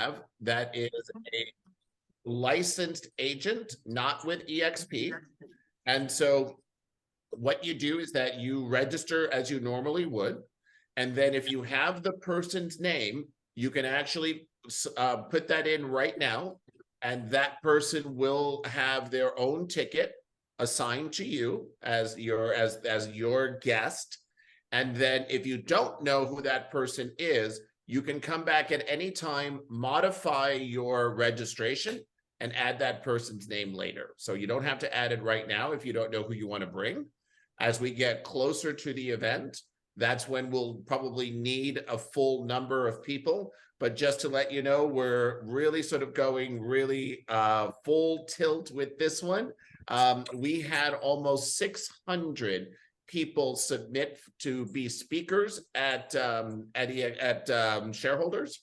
have that is a licensed agent, not with EXP. And so what you do is that you register as you normally would. And then if you have the person's name, you can actually put that in right now. And that person will have their own ticket assigned to you as your guest. And then if you don't know who that person is, you can come back at any time, modify your registration, and add that person's name later. So you don't have to add it right now if you don't know who you want to bring. As we get closer to the event, that's when we'll probably need a full number of people. But just to let you know, we're really sort of going really full tilt with this one. We had almost 600 people submit to be speakers at shareholders.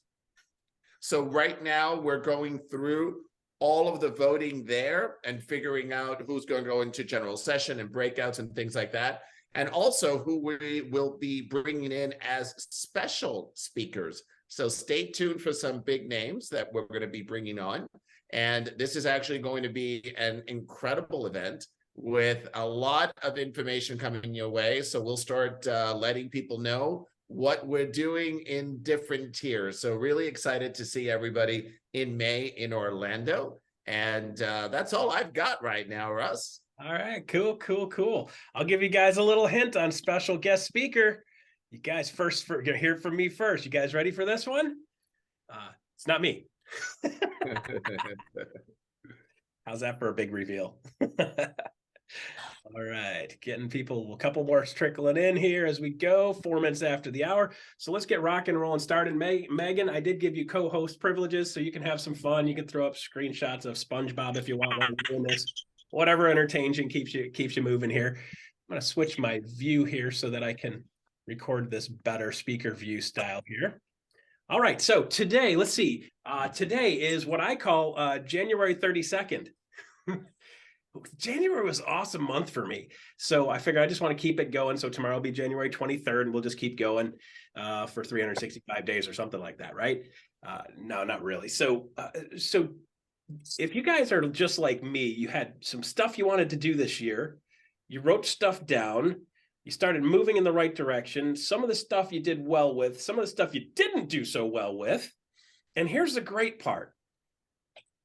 So right now we're going through all of the voting there and figuring out who's going to go into general session and breakouts and things like that. And also who we will be bringing in as special speakers. So stay tuned for some big names that we're going to be bringing on. And this is actually going to be an incredible event with a lot of information coming your way. So we'll start letting people know what we're doing in different tiers. So really excited to see everybody in May in Orlando. And that's all I've got right now, Russ. All right, cool. I'll give you guys a little hint on special guest speaker. You guys you're gonna hear from me first. You guys ready for this one? It's not me. How's that for a big reveal? All right, getting people, a couple more trickling in here as we go, 4 minutes after the hour. So let's get rock and roll and started. Megan, I did give you co-host privileges so you can have some fun. You can throw up screenshots of SpongeBob if you want while we're doing this. Whatever entertains you, keeps you moving here. I'm going to switch my view here so that I can record this better speaker view style here. All right, so today, let's see. Today is what I call January 32nd. January was an awesome month for me. So I figure I just want to keep it going. So tomorrow will be January 23rd and we'll just keep going for 365 days or something like that, right? No, not really. So if you guys are just like me, you had some stuff you wanted to do this year, you wrote stuff down, you started moving in the right direction. Some of the stuff you did well with, some of the stuff you didn't do so well with. And here's the great part.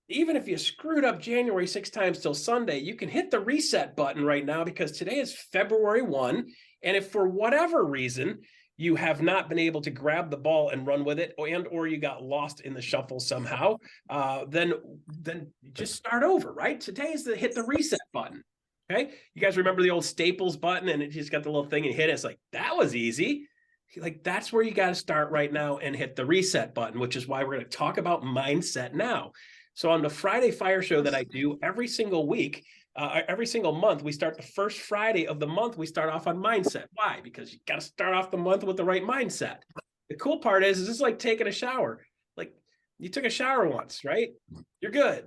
Even if you screwed up January 6 times till Sunday, you can hit the reset button right now because today is February 1. And if for whatever reason you have not been able to grab the ball and run with it, or you got lost in the shuffle somehow, then just start over, right? Today is hit the reset button, okay? You guys remember the old Staples button and it just got the little thing and hit it? It's like, that was easy. Like, that's where you got to start right now and hit the reset button, which is why we're going to talk about mindset now. So on the Friday Fire Show that I do every single week, every single month, we start the first Friday of the month, we start off on mindset. Why? Because you got to start off the month with the right mindset. The cool part is this is like taking a shower. Like, you took a shower once, right? You're good.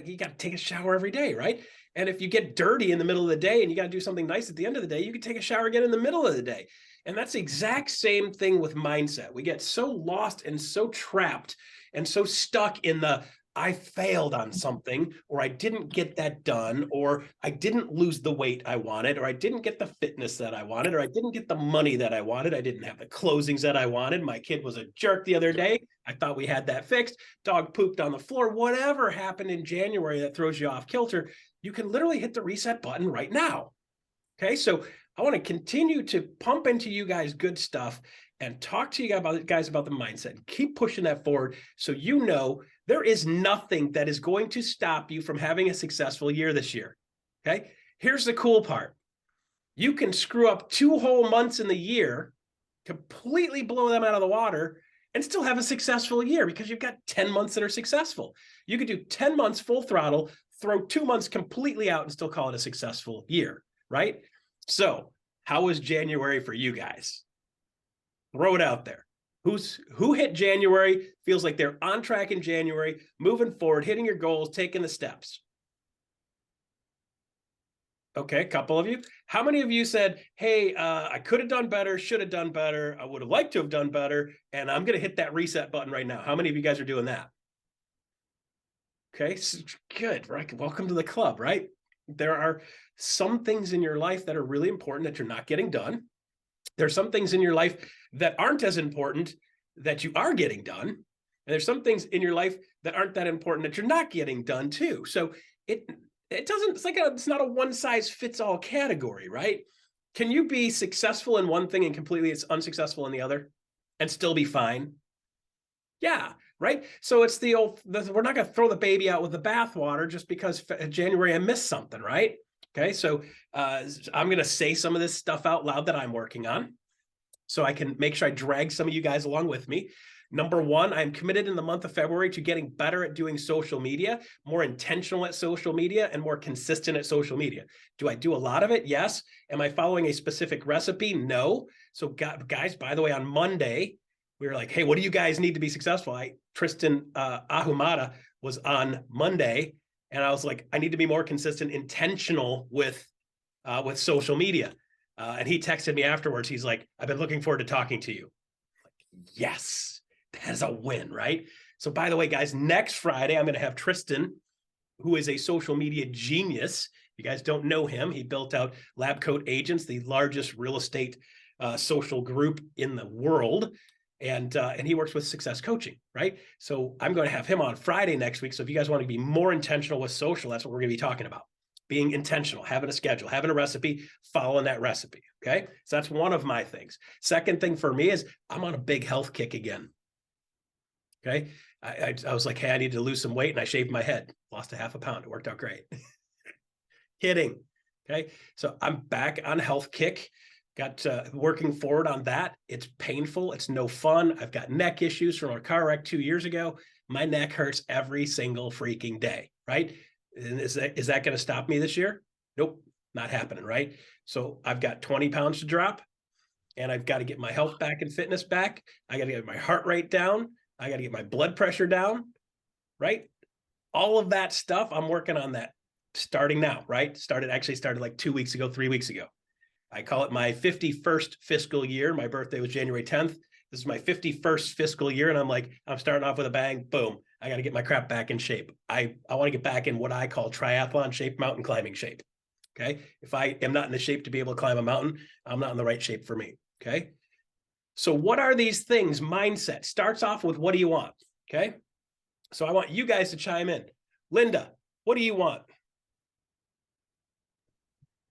You got to take a shower every day, right? And if you get dirty in the middle of the day and you got to do something nice at the end of the day, you can take a shower again in the middle of the day. And that's the exact same thing with mindset. We get so lost and so trapped and so stuck in the, I failed on something, or I didn't get that done, or I didn't lose the weight I wanted, or I didn't get the fitness that I wanted, or I didn't get the money that I wanted. I didn't have the closings that I wanted. My kid was a jerk the other day. I thought we had that fixed. Dog pooped on the floor. Whatever happened in January that throws you off kilter, you can literally hit the reset button right now. Okay, so I want to continue to pump into you guys good stuff and talk to you guys about the mindset. Keep pushing that forward so you know there is nothing that is going to stop you from having a successful year this year, okay? Here's the cool part. You can screw up 2 whole months in the year, completely blow them out of the water, and still have a successful year because you've got 10 months that are successful. You could do 10 months full throttle, throw 2 months completely out and still call it a successful year, right? So how was January for you guys? Throw it out there. Who hit January, feels like they're on track in January, moving forward, hitting your goals, taking the steps? Okay, a couple of you. How many of you said, hey, I could have done better, should have done better, I would have liked to have done better, and I'm going to hit that reset button right now? How many of you guys are doing that? Okay, so good, right? Welcome to the club, right? There are some things in your life that are really important that you're not getting done. There's some things in your life that aren't as important that you are getting done. And there's some things in your life that aren't that important that you're not getting done too. So it doesn't, it's not a one size fits all category, right? Can you be successful in one thing and completely it's unsuccessful in the other and still be fine? Yeah, right. So it's we're not going to throw the baby out with the bathwater just because January I missed something, right? Okay, so I'm going to say some of this stuff out loud that I'm working on so I can make sure I drag some of you guys along with me. Number one, I'm committed in the month of February to getting better at doing social media, more intentional at social media, and more consistent at social media. Do I do a lot of it? Yes. Am I following a specific recipe? No. So guys, by the way, on Monday, we were like, hey, what do you guys need to be successful? Tristan Ahumada was on Monday, and I was like, I need to be more consistent, intentional with social media. And he texted me afterwards. He's like, I've been looking forward to talking to you. Like, yes, that is a win, right? So by the way, guys, next Friday, I'm going to have Tristan, who is a social media genius. You guys don't know him. He built out Lab Coat Agents, the largest real estate social group in the world. And he works with success coaching, right? So I'm going to have him on Friday next week. So if you guys want to be more intentional with social, that's what we're going to be talking about. Being intentional, having a schedule, having a recipe, following that recipe. Okay. So that's one of my things. Second thing for me is I'm on a big health kick again. Okay. I was like, hey, I need to lose some weight. And I shaved my head, lost a half a pound. It worked out great. Kidding. Okay. So I'm back on health kick. Got working forward on that. It's painful. It's no fun. I've got neck issues from a car wreck 2 years ago. My neck hurts every single freaking day. Right. And is that going to stop me this year? Nope, not happening, right? So I've got 20 pounds to drop, and I've got to get my health back and fitness back. I got to get my heart rate down. I got to get my blood pressure down, right? All of that stuff, I'm working on that starting now, right? Started like 2 weeks ago, 3 weeks ago. I call it my 51st fiscal year. My birthday was January 10th. This is my 51st fiscal year. And I'm like, I'm starting off with a bang, boom. I got to get my crap back in shape. I want to get back in what I call triathlon shape, mountain climbing shape. Okay. If I am not in the shape to be able to climb a mountain, I'm not in the right shape for me. Okay. So what are these things? Mindset starts off with, what do you want? Okay. So I want you guys to chime in. Linda, what do you want?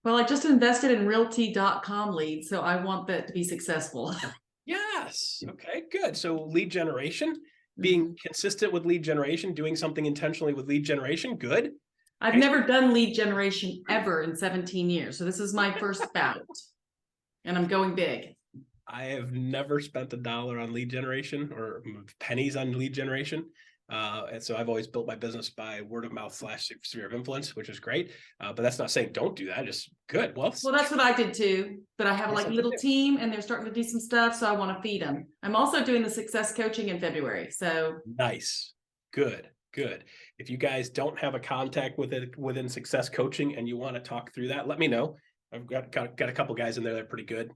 Well, I just invested in realty.com leads, so I want that to be successful. Yes. Okay, good. So lead generation, being consistent with lead generation, doing something intentionally with lead generation. Good. I've never done lead generation ever in 17 years. So this is my first bout, and I'm going big. I have never spent $1 on lead generation or pennies on lead generation. And so I've always built my business by word of mouth / sphere of influence, which is great. But that's not saying don't do that. Just good. Well, that's what I did too. But I have like a little team and they're starting to do some stuff. So I want to feed them. I'm also doing the success coaching in February. So nice. Good. Good. If you guys don't have a contact with it within success coaching and you want to talk through that, let me know. I've got a couple guys in there that are pretty good.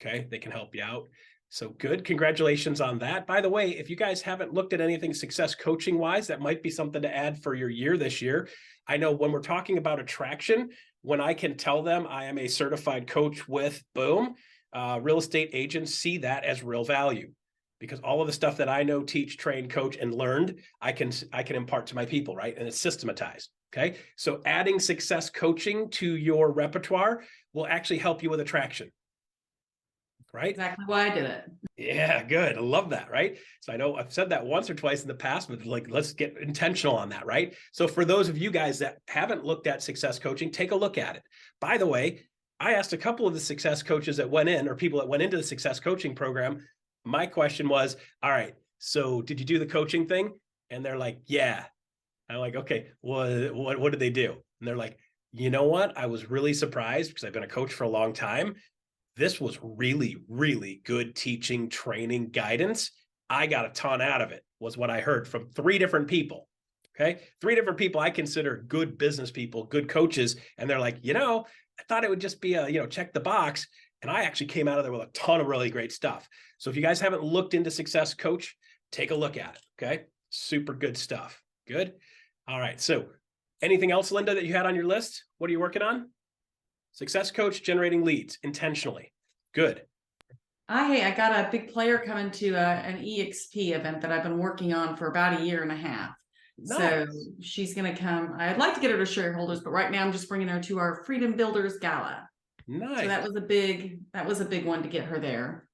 Okay. They can help you out. So good. Congratulations on that. By the way, if you guys haven't looked at anything success coaching wise, that might be something to add for your year this year. I know when we're talking about attraction, when I can tell them I am a certified coach with boom, real estate agents see that as real value, because all of the stuff that I know, teach, train, coach, and learned, I can impart to my people, right? And it's systematized. Okay. So adding success coaching to your repertoire will actually help you with attraction. Right? Exactly why I did it. Yeah, good. I love that, right? So I know I've said that once or twice in the past, but like, let's get intentional on that, right? So for those of you guys that haven't looked at success coaching, take a look at it. By the way, I asked a couple of the success coaches that went in, or people that went into the success coaching program. My question was, all right, so did you do the coaching thing? And they're like, yeah. I'm like, okay, what did they do? And they're like, you know what? I was really surprised because I've been a coach for a long time. This was really, really good teaching, training, guidance. I got a ton out of it, was what I heard from 3 different people. Okay. 3 different people I consider good business people, good coaches. And they're like, I thought it would just be a, check the box. And I actually came out of there with a ton of really great stuff. So if you guys haven't looked into Success Coach, take a look at it. Okay. Super good stuff. Good. All right. So anything else, Linda, that you had on your list? What are you working on? Success Coach, generating leads intentionally. Good. I got a big player coming to an EXP event that I've been working on for about a year and a half. Nice. So she's going to come. I'd like to get her to shareholders, but right now I'm just bringing her to our Freedom Builders Gala. Nice. So that was a big one to get her there.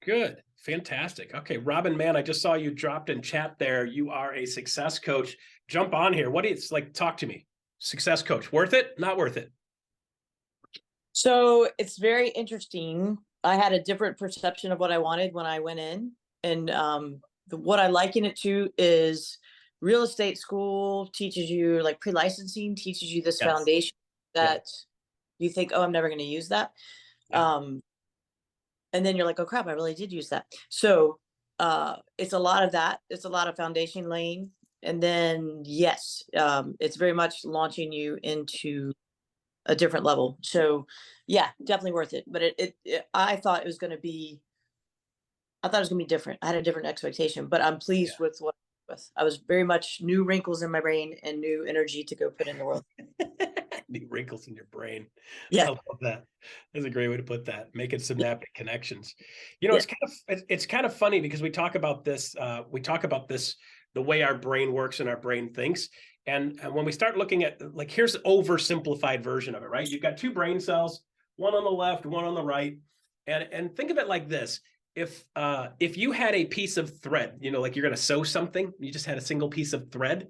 Good. Fantastic. Okay, Robin, man, I just saw you dropped in chat there. You are a success coach. Jump on here. What is like? Talk to me. Success coach. Worth it? Not worth it? So it's very interesting. I had a different perception of what I wanted when I went in. And what I liken it to is real estate school teaches you, like pre-licensing teaches you this foundation that you think, oh, I'm never going to use that. And then you're like, oh crap, I really did use that. So it's a lot of that. It's a lot of foundation laying. And then, yes, it's very much launching you into a different level. So yeah, definitely worth it. But I thought it was going to be different. I had a different expectation, but I'm pleased with what I was very much new wrinkles in my brain and new energy to go put in the world. New wrinkles in your brain. Yeah. I love that. That's a great way to put that. Making synaptic connections. It's kind of funny because we talk about this, the way our brain works and our brain thinks. And when we start looking at, like, here's an oversimplified version of it, right? You've got two brain cells, one on the left, one on the right. And think of it like this. If you had a piece of thread, like you're going to sew something, you just had a single piece of thread,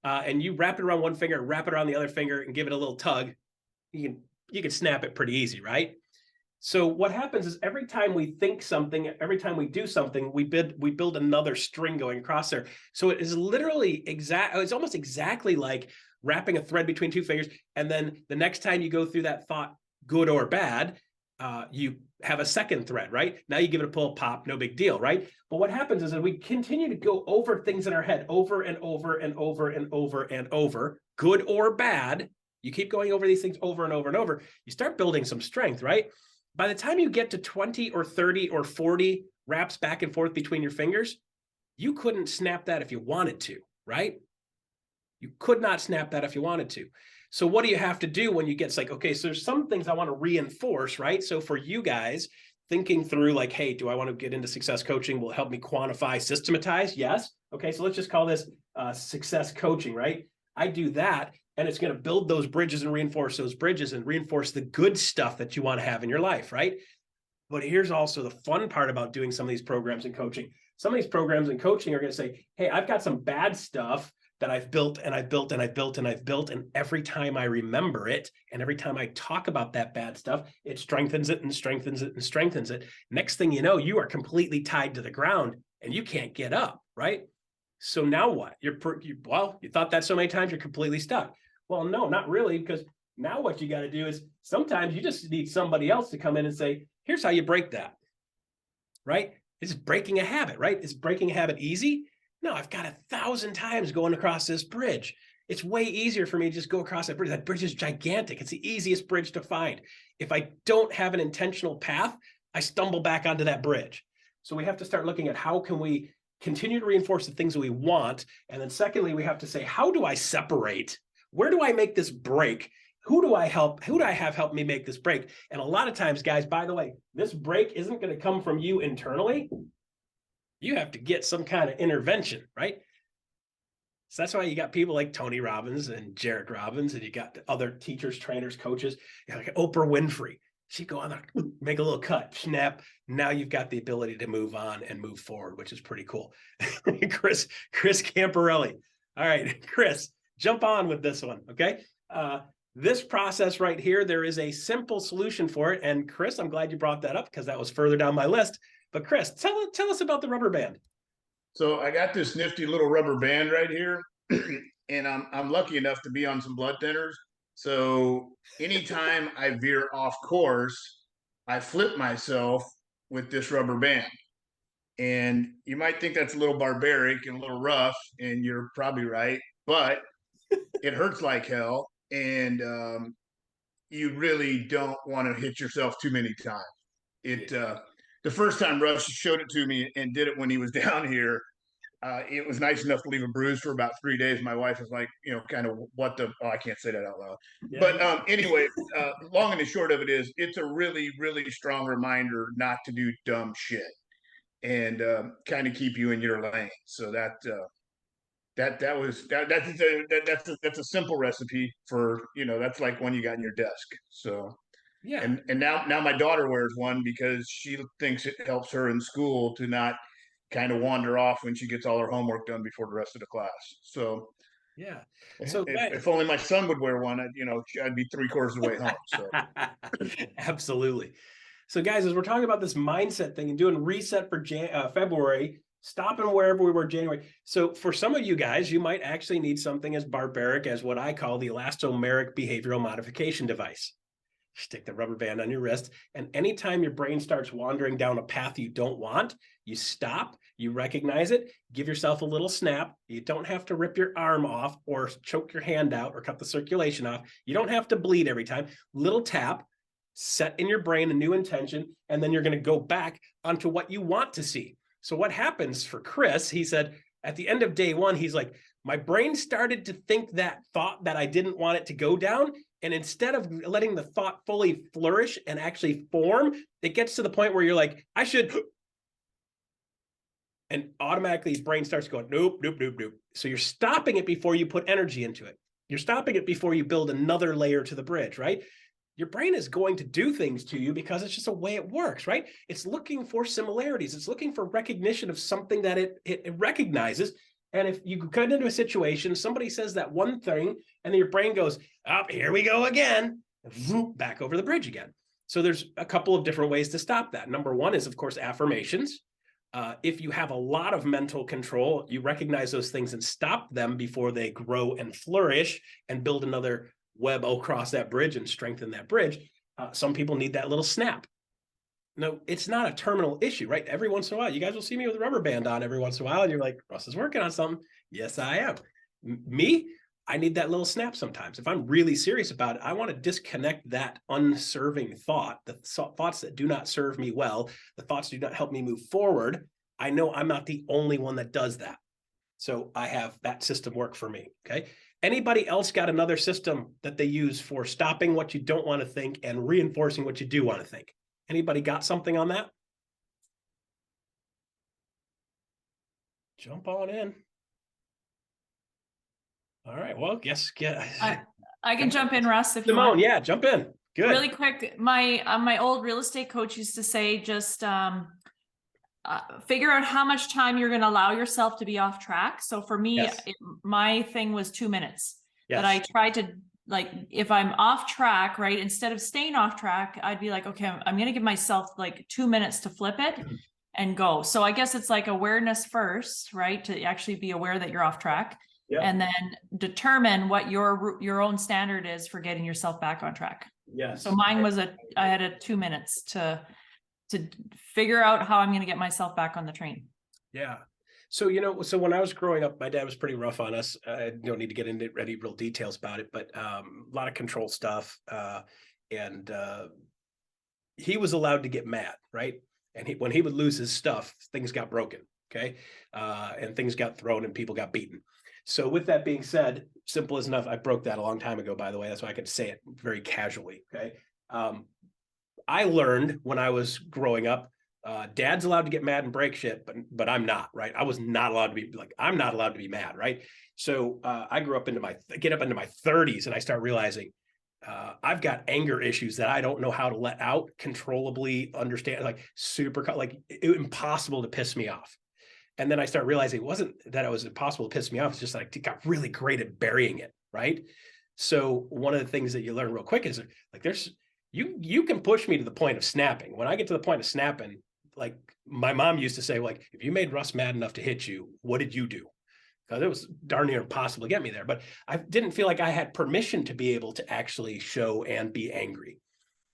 and you wrap it around one finger, wrap it around the other finger, and give it a little tug, you can snap it pretty easy, right? So what happens is every time we think something, every time we do something, we build another string going across there. So it is literally it's almost exactly like wrapping a thread between two fingers, and then the next time you go through that thought, good or bad, you have a second thread, right? Now you give it a pull, pop, no big deal, right? But what happens is that we continue to go over things in our head over and over and over and over and over, good or bad. You keep going over these things over and over and over. You start building some strength, right? By the time you get to 20 or 30 or 40 wraps back and forth between your fingers, you couldn't snap that if you wanted to, right? You could not snap that if you wanted to. So what do you have to do when you get like, okay, so there's some things I want to reinforce, right? So for you guys thinking through like, hey, do I want to get into success coaching? Will it help me quantify, systematize? Yes. Okay, so let's just call this success coaching, right? I do that, and it's going to build those bridges and reinforce those bridges and reinforce the good stuff that you want to have in your life, right? But here's also the fun part about doing some of these programs in coaching. Some of these programs in coaching are going to say, hey, I've got some bad stuff that I've built and I've built and I've built and I've built. And every time I remember it, and every time I talk about that bad stuff, it strengthens it and strengthens it and strengthens it. Next thing you know, you are completely tied to the ground and you can't get up, right? So now what? You thought that so many times you're completely stuck. Well, no, not really, because now what you got to do is sometimes you just need somebody else to come in and say, here's how you break that, right? It's breaking a habit, right? Is breaking a habit easy? No, I've got 1,000 times going across this bridge. It's way easier for me to just go across that bridge. That bridge is gigantic. It's the easiest bridge to find. If I don't have an intentional path, I stumble back onto that bridge. So we have to start looking at how can we continue to reinforce the things that we want. And then secondly, we have to say, how do I separate? Where do I make this break? Who do I help? Who do I have help me make this break? And a lot of times, guys, by the way, this break isn't going to come from you internally. You have to get some kind of intervention, right? So that's why you got people like Tony Robbins and Jared Robbins, and you got other teachers, trainers, coaches, like Oprah Winfrey. She'd go on there, make a little cut, snap. Now you've got the ability to move on and move forward, which is pretty cool. Chris Camparelli. All right, Chris, jump on with this one, okay? This process right here, there is a simple solution for it. And Chris, I'm glad you brought that up because that was further down my list. But Chris, tell us about the rubber band. So I got this nifty little rubber band right here, and I'm lucky enough to be on some blood thinners. So anytime I veer off course, I flip myself with this rubber band. And you might think that's a little barbaric and a little rough, and you're probably right, but it hurts like hell. And you really don't want to hit yourself too many times. The first time Russ showed it to me and did it when he was down here, it was nice enough to leave a bruise for about 3 days. My wife was like, kind of what the, I can't say that out loud. Yeah. But anyway, long and the short of it is, it's a really, really strong reminder not to do dumb shit and kind of keep you in your lane. So that's a simple recipe for, that's like one you got in your desk. So Yeah. and now my daughter wears one because she thinks it helps her in school to not kind of wander off when she gets all her homework done before the rest of the class. So Yeah. So if only my son would wear one, I'd be 3/4 of the way home. So absolutely. So guys, as we're talking about this mindset thing and doing reset for February, stopping wherever we were January. So for some of you guys, you might actually need something as barbaric as what I call the elastomeric behavioral modification device. Stick the rubber band on your wrist, and anytime your brain starts wandering down a path you don't want, you stop, you recognize it, give yourself a little snap. You don't have to rip your arm off or choke your hand out or cut the circulation off. You don't have to bleed every time. Little tap, set in your brain a new intention, and then you're going to go back onto what you want to see. So what happens for Chris, he said, at the end of day one, he's like, my brain started to think that thought that I didn't want it to go down. And instead of letting the thought fully flourish and actually form, it gets to the point where you're like, I should. And automatically his brain starts going, nope, nope, nope, nope. So you're stopping it before you put energy into it. You're stopping it before you build another layer to the bridge, right? Your brain is going to do things to you because it's just a way it works, right? It's looking for similarities. It's looking for recognition of something that it recognizes. And if you get into a situation, somebody says that one thing, and then your brain goes, up, here we go again, and back over the bridge again. So there's a couple of different ways to stop that. Number one is, of course, affirmations. If you have a lot of mental control, you recognize those things and stop them before they grow and flourish and build another web across that bridge and strengthen that bridge. Some people need that little snap. No, it's not a terminal issue, right? Every once in a while, you guys will see me with a rubber band on every once in a while, and you're like, Russ is working on something. Yes, I am. Me, I need that little snap sometimes. If I'm really serious about it, I want to disconnect that unserving thought, the thoughts that do not serve me well, the thoughts do not help me move forward. I know I'm not the only one that does that. So I have that system work for me, okay? Anybody else got another system that they use for stopping what you don't want to think and reinforcing what you do want to think? Anybody got something on that? Jump on in. All right. Well, I can jump in, Russ, if you Simone, want. yeah, jump in. Good. Really quick, my old real estate coach used to say, just figure out how much time you're going to allow yourself to be off track. So for me, Yes. my thing was 2 minutes. Yes. But I tried to, like, if I'm off track, right, instead of staying off track, I'd be like, okay, I'm going to give myself like 2 minutes to flip it and go. So I guess it's like awareness first, right? To actually be aware that you're off track. Yep. And then determine what your own standard is for getting yourself back on track. Yes. So mine was I had 2 minutes to figure out how I'm going to get myself back on the train. Yeah. So, so when I was growing up, my dad was pretty rough on us. I don't need to get into any real details about it, but a lot of control stuff. And he was allowed to get mad, right? And when he would lose his stuff, things got broken. Okay. And things got thrown and people got beaten. So with that being said, simple as enough. I broke that a long time ago, by the way. That's why I could say it very casually. Okay. I learned when I was growing up, dad's allowed to get mad and break shit, but I'm not, right? I was not allowed to be like, I'm not allowed to be mad, right? So I grew up get up into my 30s, and I start realizing I've got anger issues that I don't know how to let out controllably, understand, like impossible to piss me off. And then I start realizing it wasn't that it was impossible to piss me off. It's just like, I got really great at burying it, right? So one of the things that you learn real quick is like, you can push me to the point of snapping. When I get to the point of snapping, like my mom used to say, like, if you made Russ mad enough to hit you, what did you do? Because it was darn near impossible to get me there. But I didn't feel like I had permission to be able to actually show and be angry.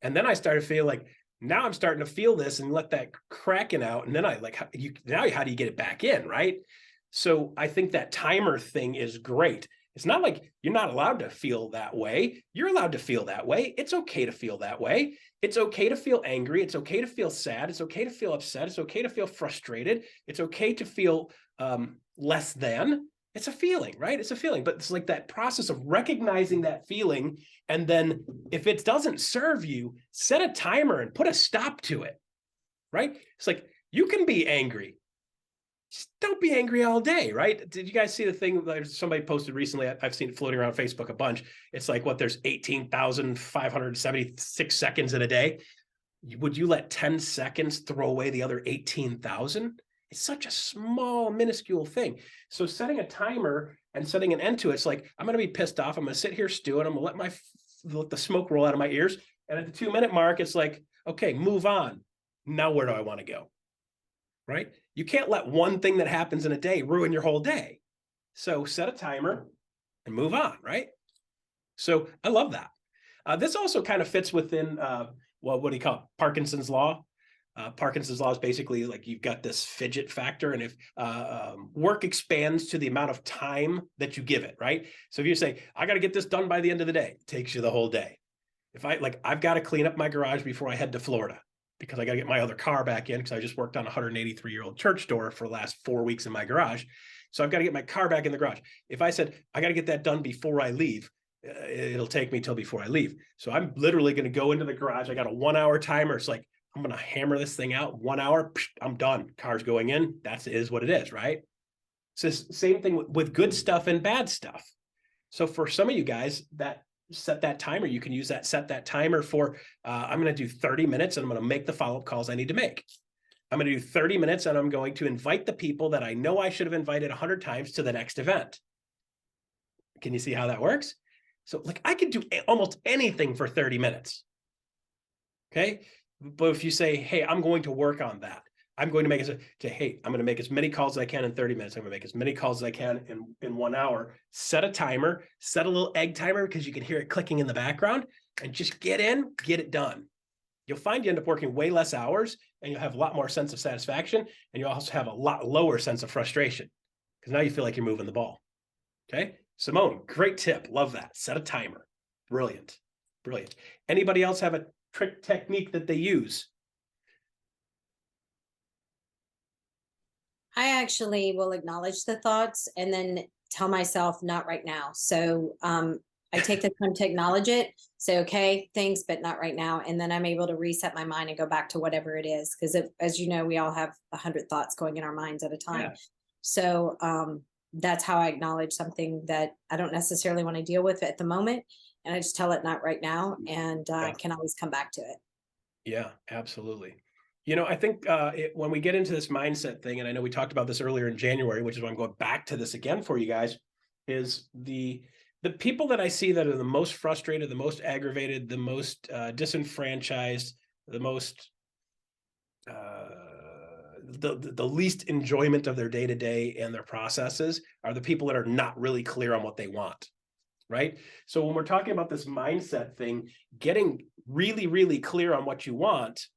And then I started feeling like, now I'm starting to feel this and let that cracking out. And then how do you get it back in, right? So I think that timer thing is great. It's not like you're not allowed to feel that way. You're allowed to feel that way. It's okay to feel that way. It's okay to feel angry. It's okay to feel sad. It's okay to feel upset. It's okay to feel frustrated. It's okay to feel less than. It's a feeling, right? It's a feeling, but it's like that process of recognizing that feeling. And then if it doesn't serve you, set a timer and put a stop to it, right? It's like, you can be angry. Just don't be angry all day, right? Did you guys see the thing that somebody posted recently? I've seen it floating around Facebook a bunch. It's like, what, there's 18,576 seconds in a day. Would you let 10 seconds throw away the other 18,000? It's such a small, minuscule thing. So setting a timer and setting an end to it's like, I'm going to be pissed off. I'm going to sit here stewing. I'm going to let the smoke roll out of my ears. And at the 2-minute mark, it's like, okay, move on. Now where do I want to go? Right? You can't let one thing that happens in a day ruin your whole day. So set a timer and move on, right? So I love that. This also kind of fits within, what do you call it? Parkinson's law. Parkinson's law is basically like you've got this fidget factor, and if work expands to the amount of time that you give it, right? So if you say, I got to get this done by the end of the day, it takes you the whole day. If I've got to clean up my garage before I head to Florida, because I got to get my other car back in because I just worked on a 183-year-old church door for the last 4 weeks in my garage. So I've got to get my car back in the garage. If I said, I got to get that done before I leave, it'll take me till before I leave. So I'm literally going to go into the garage. I got a 1-hour timer. It's like, I'm going to hammer this thing out 1 hour. I'm done. Car's going in. That is what it is, right? So same thing with good stuff and bad stuff. So for some of you guys that set that timer, you can use that, set that timer for, I'm going to do 30 minutes and I'm going to make the follow-up calls I need to make. I'm going to do 30 minutes and I'm going to invite the people that I know I should have invited 100 times to the next event. Can you see how that works? So like I could do almost anything for 30 minutes. Okay. But if you say, hey, I'm going to work on that. I'm going to make it say, hey, I'm going to make as many calls as I can in 30 minutes. I'm going to make as many calls as I can in 1 hour. Set a timer, set a little egg timer because you can hear it clicking in the background, and just get in, get it done. You'll find you end up working way less hours, and you'll have a lot more sense of satisfaction, and you'll also have a lot lower sense of frustration because now you feel like you're moving the ball. Okay. Simone, great tip. Love that. Set a timer. Brilliant. Brilliant. Anybody else have a trick technique that they use? I actually will acknowledge the thoughts and then tell myself not right now. So I take the time to acknowledge it, say, okay, thanks, but not right now. And then I'm able to reset my mind and go back to whatever it is. Because as you know, we all have 100 thoughts going in our minds at a time. Yeah. So that's how I acknowledge something that I don't necessarily want to deal with at the moment. And I just tell it not right now, and can always come back to it. Yeah, absolutely. You know, I think when we get into this mindset thing, and I know we talked about this earlier in January, which is why I'm going back to this again for you guys, is the people that I see that are the most frustrated, the most aggravated, the most disenfranchised, the most the least enjoyment of their day-to-day and their processes are the people that are not really clear on what they want. Right? So when we're talking about this mindset thing, getting really, really clear on what you want,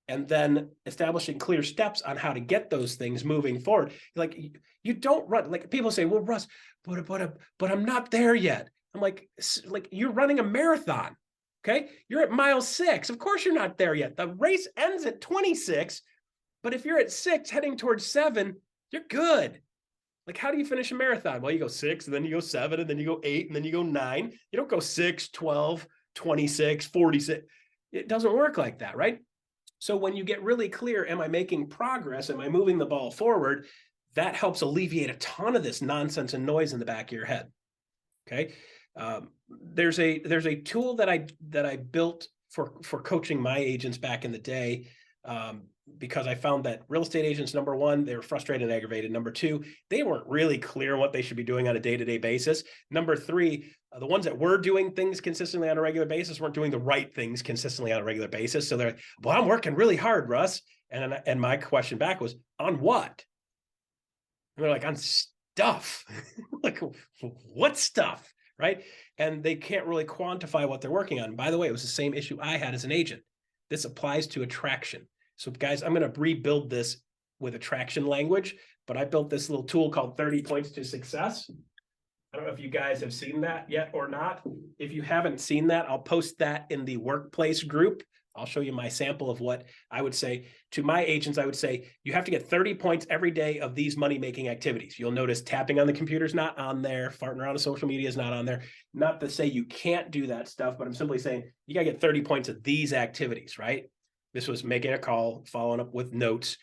and then establishing clear steps on how to get those things moving forward. Like you don't run, like people say, well, Russ, but I'm not there yet. I'm like you're running a marathon. Okay. You're at mile 6. Of course you're not there yet. The race ends at 26, but if you're at 6 heading towards 7, you're good. Like, how do you finish a marathon? Well, you go 6, and then you go 7, and then you go 8, and then you go 9. You don't go 6, 12, 26, 46. It doesn't work like that, right? So when you get really clear, am I making progress? Am I moving the ball forward? That helps alleviate a ton of this nonsense and noise in the back of your head. Okay. There's a tool that I built for coaching my agents back in the day. Because I found that real estate agents, number one, they were frustrated and aggravated. Number two, they weren't really clear on what they should be doing on a day-to-day basis. Number three, the ones that were doing things consistently on a regular basis weren't doing the right things consistently on a regular basis. So they're like, well, I'm working really hard, Russ. And my question back was, on what? And they're like, on stuff. Like, what stuff? Right? And they can't really quantify what they're working on. By the way, it was the same issue I had as an agent. This applies to attraction. So guys, I'm going to rebuild this with attraction language, but I built this little tool called 30 Points to Success. I don't know if you guys have seen that yet or not. If you haven't seen that, I'll post that in the workplace group. I'll show you my sample of what I would say to my agents. I would say you have to get 30 points every day of these money-making activities. You'll notice tapping on the computer is not on there. Farting around on social media is not on there. Not to say you can't do that stuff, but I'm simply saying you got to get 30 points of these activities, right? This was making a call, following up with notes,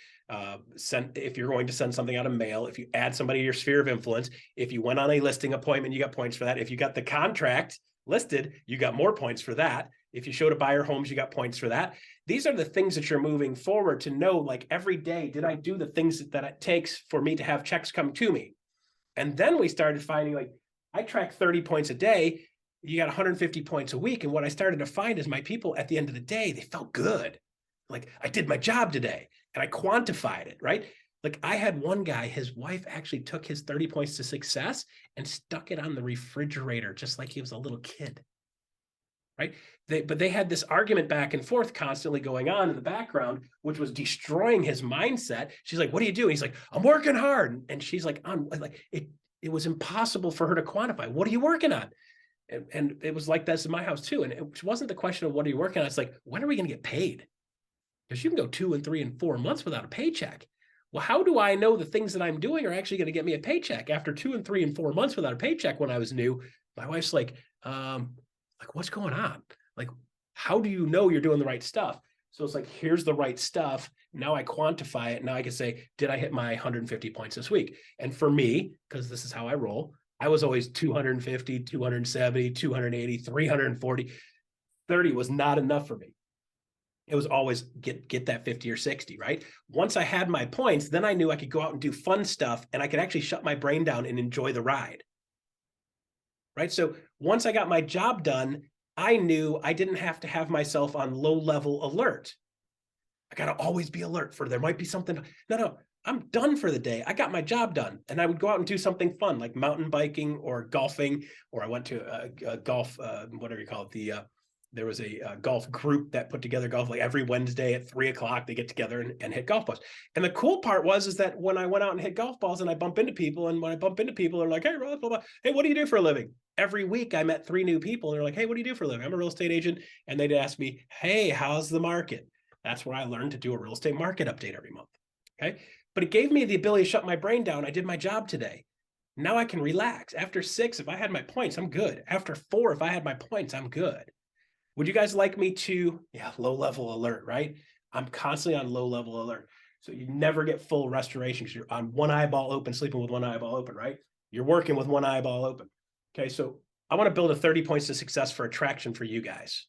if you're going to send something out of mail, if you add somebody to your sphere of influence, if you went on a listing appointment, you got points for that. If you got the contract listed, you got more points for that. If you showed a buyer homes, you got points for that. These are the things that you're moving forward to know, like every day, did I do the things that it takes for me to have checks come to me? And then we started finding, like, I track 30 points a day. You got 150 points a week. And what I started to find is my people at the end of the day, they felt good. Like, I did my job today and I quantified it, right? Like, I had one guy, his wife actually took his 30 points to success and stuck it on the refrigerator, just like he was a little kid, right? But they had this argument back and forth constantly going on in the background, which was destroying his mindset. She's like, what are you doing? He's like, I'm working hard. And she's like, it was impossible for her to quantify. What are you working on? And it was like this in my house too. And it wasn't the question of what are you working on? It's like, when are we going to get paid? Because you can go 2 and 3 and 4 months without a paycheck. Well, how do I know the things that I'm doing are actually going to get me a paycheck? After 2 and 3 and 4 months without a paycheck when I was new, my wife's like, what's going on? Like, how do you know you're doing the right stuff? So it's like, here's the right stuff. Now I quantify it. Now I can say, did I hit my 150 points this week? And for me, because this is how I roll, I was always 250, 270, 280, 340. 30 was not enough for me. It was always get that 50 or 60, right? Once I had my points, then I knew I could go out and do fun stuff and I could actually shut my brain down and enjoy the ride, right? So once I got my job done, I knew I didn't have to have myself on low-level alert. I got to always be alert for there might be something. No, I'm done for the day. I got my job done. And I would go out and do something fun like mountain biking or golfing, or I went to a golf, whatever you call it, there was a golf group that put together golf like every Wednesday at 3:00. They get together and hit golf balls. And the cool part is that when I went out and hit golf balls and I bump into people, and when I bump into people, they're like, hey, blah, blah, blah. Hey, what do you do for a living? Every week I met 3 new people. And they're like, hey, what do you do for a living? I'm a real estate agent. And they'd ask me, hey, how's the market? That's where I learned to do a real estate market update every month. Okay. But it gave me the ability to shut my brain down. I did my job today. Now I can relax. After 6, if I had my points, I'm good. After 4, if I had my points, I'm good. Would you guys like me to, low level alert, right? I'm constantly on low level alert. So you never get full restoration because you're on one eyeball open, sleeping with one eyeball open, right? You're working with one eyeball open. Okay, so I want to build a 30 points to success for attraction for you guys,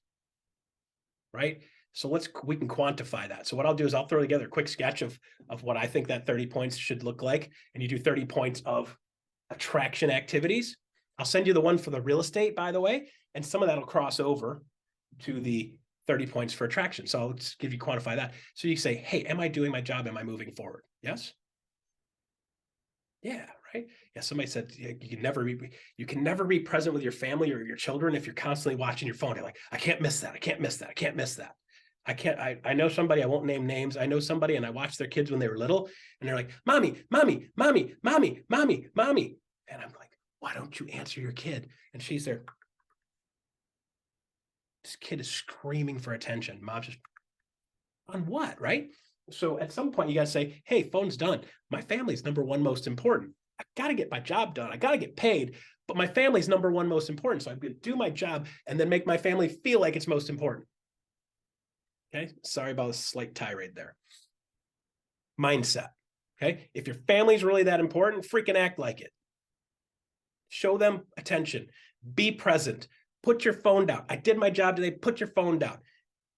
right? So we can quantify that. So what I'll do is I'll throw together a quick sketch of what I think that 30 points should look like. And you do 30 points of attraction activities. I'll send you the one for the real estate, by the way, and some of that will cross over to the 30 points for attraction. So I'll just give you quantify that. So you say, hey, am I doing my job? Am I moving forward? Yes. Yeah. Right. Yeah. Somebody said you can never be present with your family or your children if you're constantly watching your phone. You're like, I can't miss that. I can't miss that. I can't miss that. I know somebody, I won't name names. I know somebody and I watched their kids when they were little and they're like, mommy, mommy, mommy, mommy, mommy, mommy. And I'm like, why don't you answer your kid? And she's there. This kid is screaming for attention. Mom's just on what, right? So at some point you got to say, hey, phone's done. My family's number one most important. I got to get my job done. I got to get paid, but my family's number one most important. So I'm going to do my job and then make my family feel like it's most important. Okay. Sorry about a slight tirade there. Mindset. Okay. If your family's really that important, freaking act like it. Show them attention. Be present. Put your phone down. I did my job today. Put your phone down.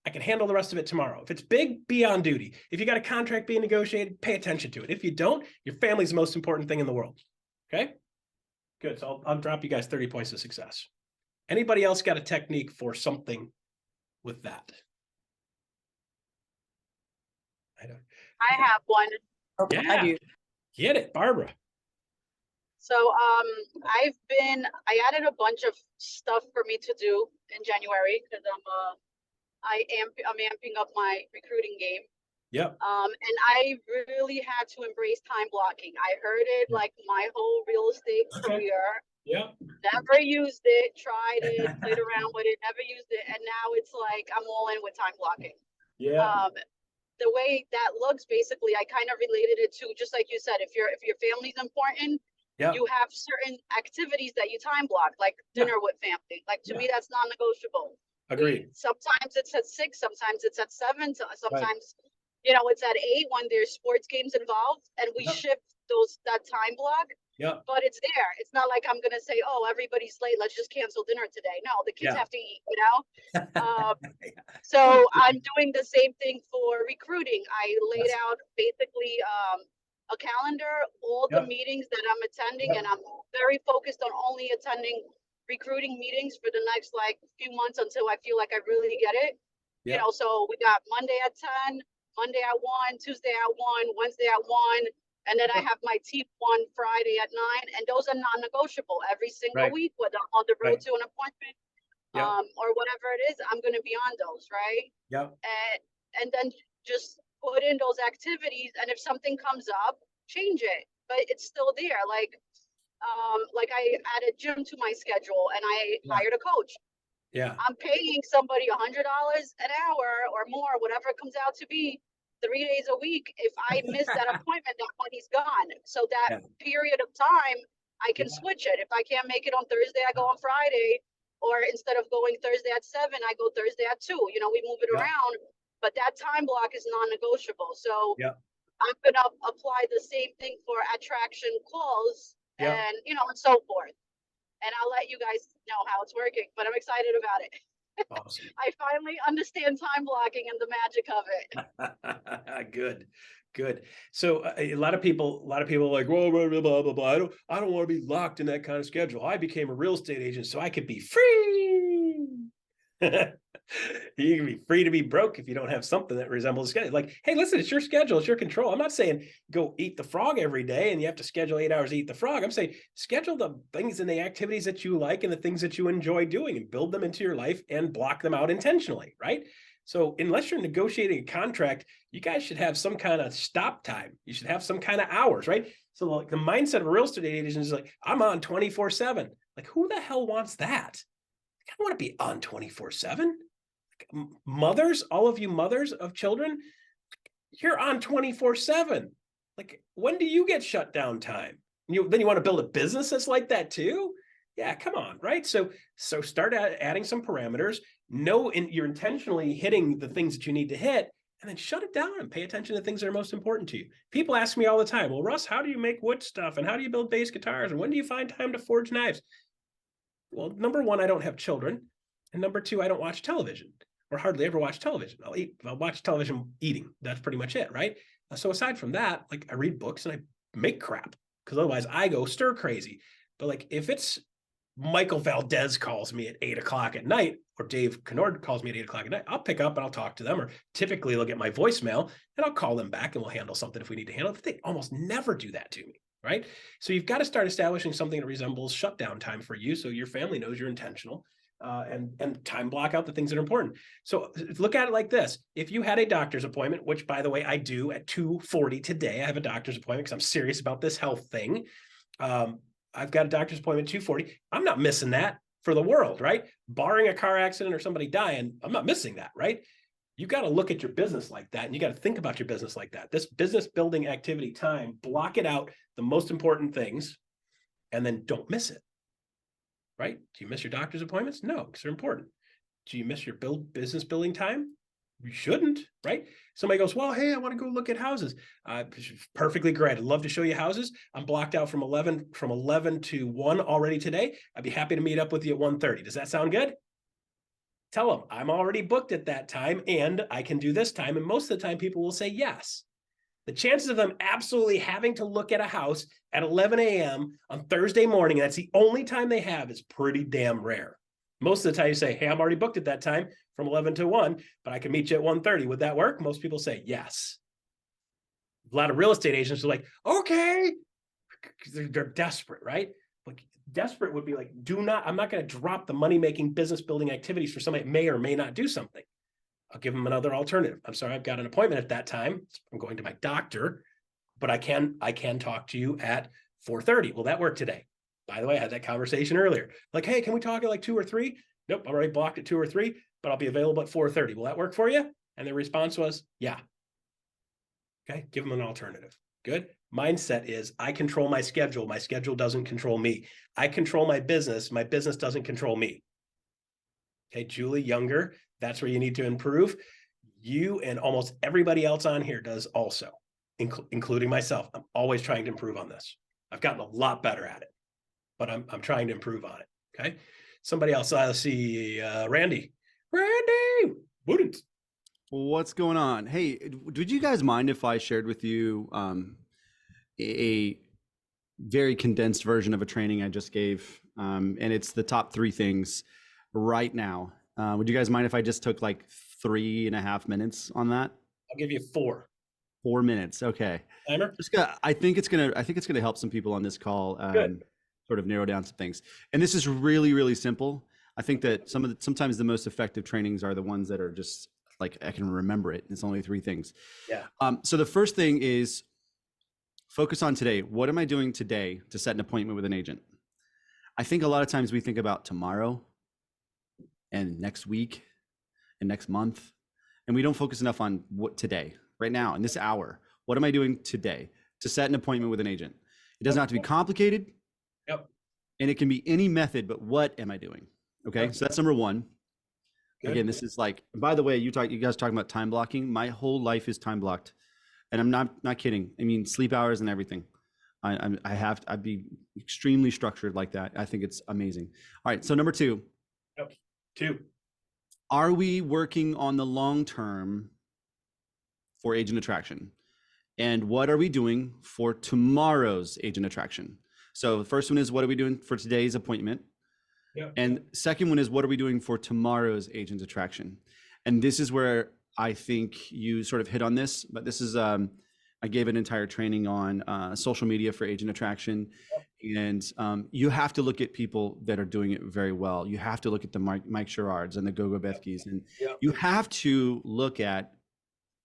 I can handle the rest of it tomorrow. If it's big, be on duty. If you got a contract being negotiated, pay attention to it. If you don't, your family's the most important thing in the world. Okay? Good. So I'll drop you guys 30 points of success. Anybody else got a technique for something with that? I have one. Okay, Yeah. I do. Get it, Barbara. So I added a bunch of stuff for me to do in January because I'm amping up my recruiting game. Yep. And I really had to embrace time blocking. I heard it like my whole real estate career. Yeah. Never used it, tried it, played around with it, never used it. And now it's like I'm all in with time blocking. Yeah. The way that looks, basically, I kind of related it to, just like you said, if your family's important, Yeah. you have certain activities that you time block, like dinner with family. Like to me, that's non-negotiable. Agreed. Sometimes it's at 6, sometimes it's at 7, sometimes it's at 8 when there's sports games involved, and we shift that time block. Yeah. But it's there. It's not like I'm gonna say, oh, everybody's late, let's just cancel dinner today. No, the kids have to eat, So I'm doing the same thing for recruiting. I laid out basically a calendar, all the meetings that I'm attending, and I'm very focused on only attending recruiting meetings for the next few months until I feel like I really get it. So we got Monday at 10, Monday at 1, Tuesday at 1, Wednesday at 1, and then I have my team one Friday at 9, and those are non-negotiable every single week, whether I'm on the road to an appointment or whatever it is, I'm going to be on those, right? Yeah. And then just put in those activities, and if something comes up, change it, but it's still there. Like I added gym to my schedule, and I hired a coach. Yeah. I'm paying somebody $100 an hour or more, whatever it comes out to be, 3 days a week. If I miss that appointment, that money's gone. So that period of time, I can switch it. If I can't make it on Thursday, I go on Friday. Or instead of going Thursday at 7, I go Thursday at 2. We move it around, but that time block is non-negotiable. So I'm going to apply the same thing for attraction calls and, and so forth. And I'll let you guys know how it's working, but I'm excited about it. Awesome. I finally understand time blocking and the magic of it. Good. So a lot of people are like, well, blah, blah, blah, blah, blah. I don't want to be locked in that kind of schedule. I became a real estate agent so I could be free. You can be free to be broke if you don't have something that resembles a schedule. Like, hey, listen, it's your schedule, it's your control. I'm not saying go eat the frog every day and you have to schedule 8 hours to eat the frog. I'm saying schedule the things and the activities that you like and the things that you enjoy doing and build them into your life and block them out intentionally, right? So unless you're negotiating a contract, you guys should have some kind of stop time. You should have some kind of hours, right? So like the mindset of a real estate agent is like, I'm on 24/7. Like, who the hell wants that? I don't want to be on 24/7. Mothers, all of you mothers of children, you're on 24/7. Like, when do you get shut down time? Then you want to build a business that's like that too? Yeah, come on, right? So start adding some parameters. Know you're intentionally hitting the things that you need to hit, and then shut it down and pay attention to things that are most important to you. People ask me all the time, well, Russ, how do you make wood stuff? And how do you build bass guitars? And when do you find time to forge knives? Well, number one, I don't have children. And number two, I don't watch television or hardly ever watch television. I'll watch television eating. That's pretty much it, right? So aside from that, like I read books and I make crap because otherwise I go stir crazy. But like if it's Michael Valdez calls me at 8 o'clock at night, or Dave Kennard calls me at 8 o'clock at night, I'll pick up and I'll talk to them, or typically they'll get my voicemail and I'll call them back and we'll handle something if we need to handle it. But they almost never do that to me, right? So you've got to start establishing something that resembles shutdown time for you so your family knows you're intentional. And time block out the things that are important. So look at it like this. If you had a doctor's appointment, which by the way, I do at 2:40 today, I have a doctor's appointment because I'm serious about this health thing. I've got a doctor's appointment at 2:40. I'm not missing that for the world, right? Barring a car accident or somebody dying, I'm not missing that, right? You got to look at your business like that, and you got to think about your business like that. This business building activity time, block it out, the most important things, and then don't miss it. Right? Do you miss your doctor's appointments? No, because they're important. Do you miss your business building time? You shouldn't, right? Somebody goes, well, hey, I want to go look at houses. Perfectly great. I'd love to show you houses. I'm blocked out from 11 to 1 already today. I'd be happy to meet up with you at 1:30. Does that sound good? Tell them I'm already booked at that time and I can do this time. And most of the time people will say yes. The chances of them absolutely having to look at a house at 11 a.m. on Thursday morning, that's the only time they have, is pretty damn rare. Most of the time you say, hey, I'm already booked at that time from 11 to 1, but I can meet you at 1:30. Would that work? Most people say yes. A lot of real estate agents are like, okay, they're desperate, right? Like desperate would be like, I'm not going to drop the money-making business building activities for somebody that may or may not do something. I'll give them another alternative. I'm sorry, I've got an appointment at that time. I'm going to my doctor, but I can talk to you at 4:30. Will that work today? By the way, I had that conversation earlier. Like, hey, can we talk at like 2 or 3? Nope, I'm already blocked at 2 or 3, but I'll be available at 4:30. Will that work for you? And the response was, yeah. Okay, give them an alternative. Good. Mindset is I control my schedule. My schedule doesn't control me. I control my business. My business doesn't control me. Okay, Julie, younger, that's where you need to improve. You and almost everybody else on here does also, including myself. I'm always trying to improve on this. I've gotten a lot better at it, but I'm trying to improve on it. Okay. Somebody else, I see Randy. Randy, wouldn't. What's going on? Hey, would you guys mind if I shared with you a very condensed version of a training I just gave? And it's the top 3 things right now. Would you guys mind if I just took like 3.5 minutes on that? I'll give you 4. 4 minutes. Okay. Timer? I think it's gonna help some people on this call sort of narrow down some things. And this is really, really simple. I think that sometimes the most effective trainings are the ones that are just like I can remember it. It's only 3 things. Yeah. So the first thing is focus on today. What am I doing today to set an appointment with an agent? I think a lot of times we think about tomorrow and next week and next month, and we don't focus enough on what today, right now, in this hour. What am I doing today to set an appointment with an agent? It doesn't have to be complicated. Yep. And it can be any method, but what am I doing? Okay. So that's number 1. Good. Again, this is like, by the way, you guys talking about time blocking. My whole life is time blocked, and I'm not kidding. I mean, sleep hours and everything. I'd be extremely structured like that. I think it's amazing. All right. So number 2. Yep. 2. Are we working on the long term for agent attraction? And what are we doing for tomorrow's agent attraction? So the first one is, what are we doing for today's appointment? Yeah. And second one is, what are we doing for tomorrow's agent attraction? And this is where I think you sort of hit on this, but this is, I gave an entire training on social media for agent attraction. And you have to look at people that are doing it very well. You have to look at the Mike Sherrards and the Gogo Bethkes, and you have to look at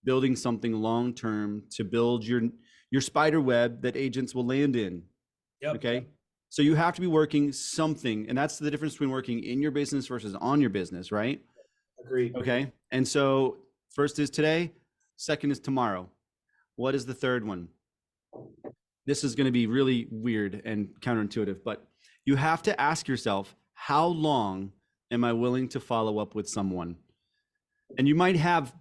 building something long-term to build your spider web that agents will land in. Yep. Okay. So you have to be working something, and that's the difference between working in your business versus on your business, right? Agreed. Okay. And so first is today, second is tomorrow. What is the third one? This is going to be really weird and counterintuitive, but you have to ask yourself, how long am I willing to follow up with someone? And you might have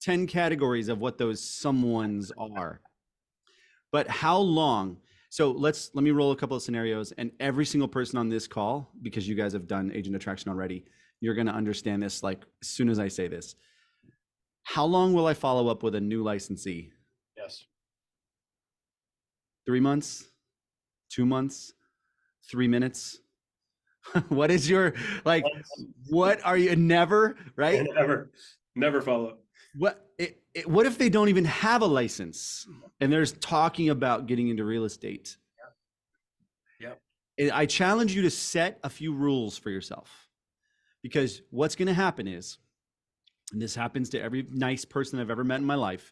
10 categories of what those someones are, but how long? So let me roll a couple of scenarios, and every single person on this call, because you guys have done agent attraction already, you're going to understand this like as soon as I say this. How long will I follow up with a new licensee? Yes. 3 months, 2 months, 3 minutes. What is your, like, what are you, never, right? Never follow up. What if they don't even have a license and they're talking about getting into real estate? Yep. I challenge you to set a few rules for yourself, because what's going to happen is, and this happens to every nice person I've ever met in my life,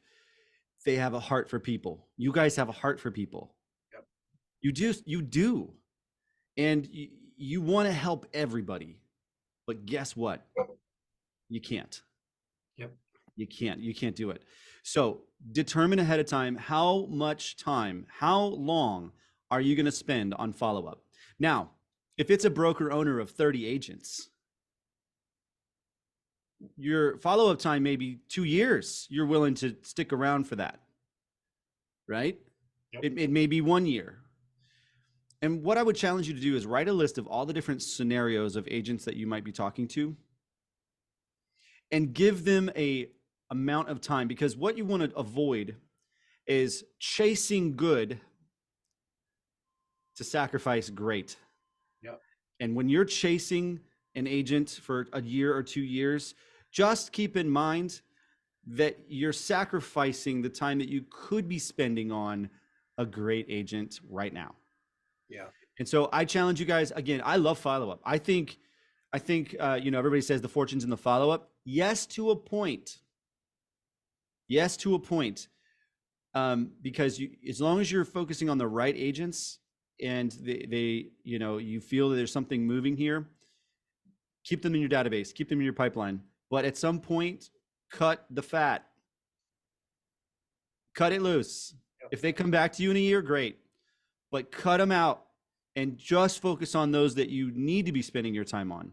they have a heart for people. You guys have a heart for people. Yep. You do. And you want to help everybody, but guess what? You can't. Yep. You can't do it. So determine ahead of time, how much time, how long are you going to spend on follow-up? Now, if it's a broker owner of 30 agents, your follow-up time may be 2 years. You're willing to stick around for that, right? Yep. It may be 1 year. And what I would challenge you to do is write a list of all the different scenarios of agents that you might be talking to, and give them a amount of time, because what you want to avoid is chasing good to sacrifice great. Yep. And when you're chasing an agent for a year or 2 years, just keep in mind that you're sacrificing the time that you could be spending on a great agent right now. Yeah. And so I challenge you guys, again, I love follow-up. I think, everybody says the fortune's in the follow-up. Yes, to a point. Yes, to a point. Because as long as you're focusing on the right agents, and they, you know, you feel that there's something moving here, keep them in your database, keep them in your pipeline. But at some point, cut the fat. Cut it loose. If they come back to you in a year, great. But cut them out and just focus on those that you need to be spending your time on.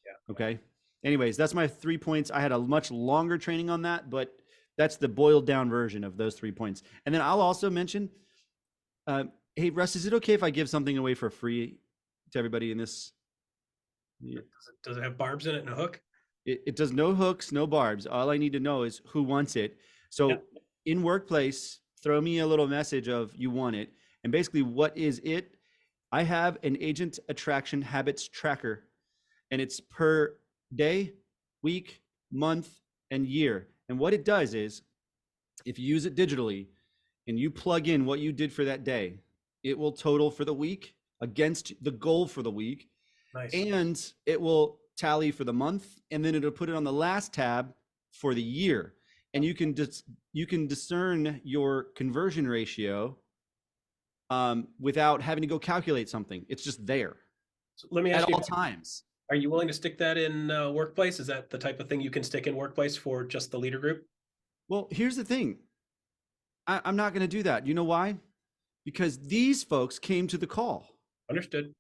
Yeah. Okay. Anyways, that's my 3 points. I had a much longer training on that, but that's the boiled down version of those 3 points. And then I'll also mention, hey, Russ, is it okay if I give something away for free to everybody in this? Yeah. Does it have barbs in it and a hook? It does no hooks, no barbs. All I need to know is who wants it. So Yeah. in Workplace, throw me a little message of you want it. And basically, what is it? I have an agent attraction habits tracker, and it's per day, week, month, and year. And what it does is, if you use it digitally and you plug in what you did for that day, it will total for the week against the goal for the week. Nice. And it will tally for the month, and then it'll put it on the last tab for the year. And you can discern your conversion ratio without having to go calculate something. It's just there So let me at ask you, all times. are you willing to stick that in Workplace? Is that the type of thing you can stick in Workplace for just the leader group? Well, here's the thing. I'm not going to do that. You know why? Because these folks came to the call. Understood.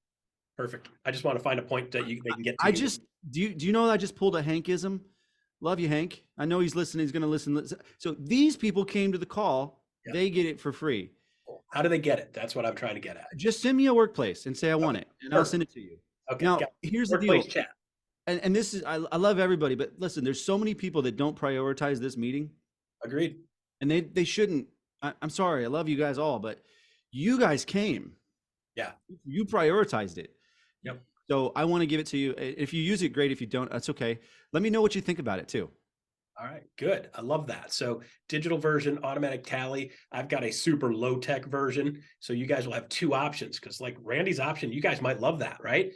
Perfect. I just want to find a point that they can get to. I you. just do you know I just pulled a Hankism? Love you, Hank. I know he's listening. He's going to listen. So these people came to the call. Yeah. They get it for free. How do they get it? That's what I'm trying to get at. Just send me a Workplace and say I want it, and I'll send it to you. Okay. Now, got it. here's the deal. Workplace chat. And this is, I love everybody, but listen, there's so many people that don't prioritize this meeting, Agreed. and they shouldn't. I'm sorry. I love you guys all, but you guys came. Yeah. You prioritized it. Yep. So I want to give it to you. If you use it, great. If you don't, that's okay. Let me know what you think about it too. All right, good. I love that. So digital version, automatic tally. I've got a super low tech version. So you guys will have two options, because like Randy's option, you guys might love that, right?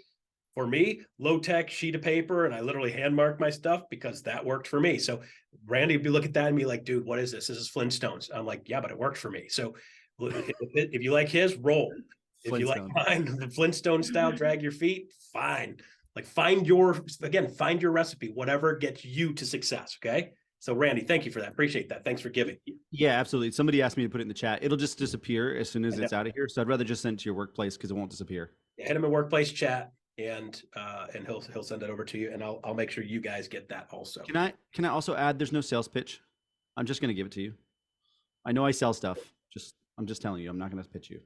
For me, low tech sheet of paper, and I literally hand mark my stuff because that worked for me. So Randy would be looking at that and be like, dude, what is this? This is Flintstones. I'm like, yeah, but it worked for me. So if you like his, roll. If you like mine, the Flintstone style, drag your feet, fine. Like find your recipe, whatever gets you to success. Okay. So Randy, thank you for that. Appreciate that. Thanks for giving. Yeah, absolutely. Somebody asked me to put it in the chat. It'll just disappear as soon as it's out of here. So I'd rather just send it to your Workplace because it won't disappear. Hit him in Workplace chat, and he'll send it over to you, and I'll make sure you guys get that also. Can I also add, there's no sales pitch. I'm just going to give it to you. I know I sell stuff. I'm just telling you, I'm not going to pitch you.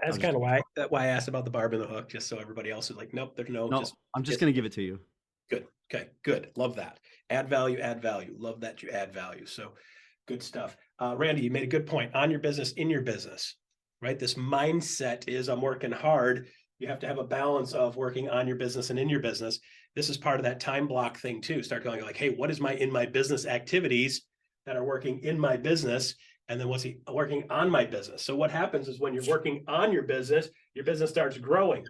That's kind of why I asked about the barb and the hook, just so everybody else is like, nope, there's no. I'm just going to give it to you. Good. Okay, good. Love that. Add value, add value. Love that you add value. So good stuff. Randy, you made a good point on your business, in your business, right? This mindset is I'm working hard. You have to have a balance of working on your business and in your business. This is part of that time block thing too. Start going like, hey, what is my in my business activities that are working in my business? And then what's he working on my business? So what happens is when you're working on your business starts growing.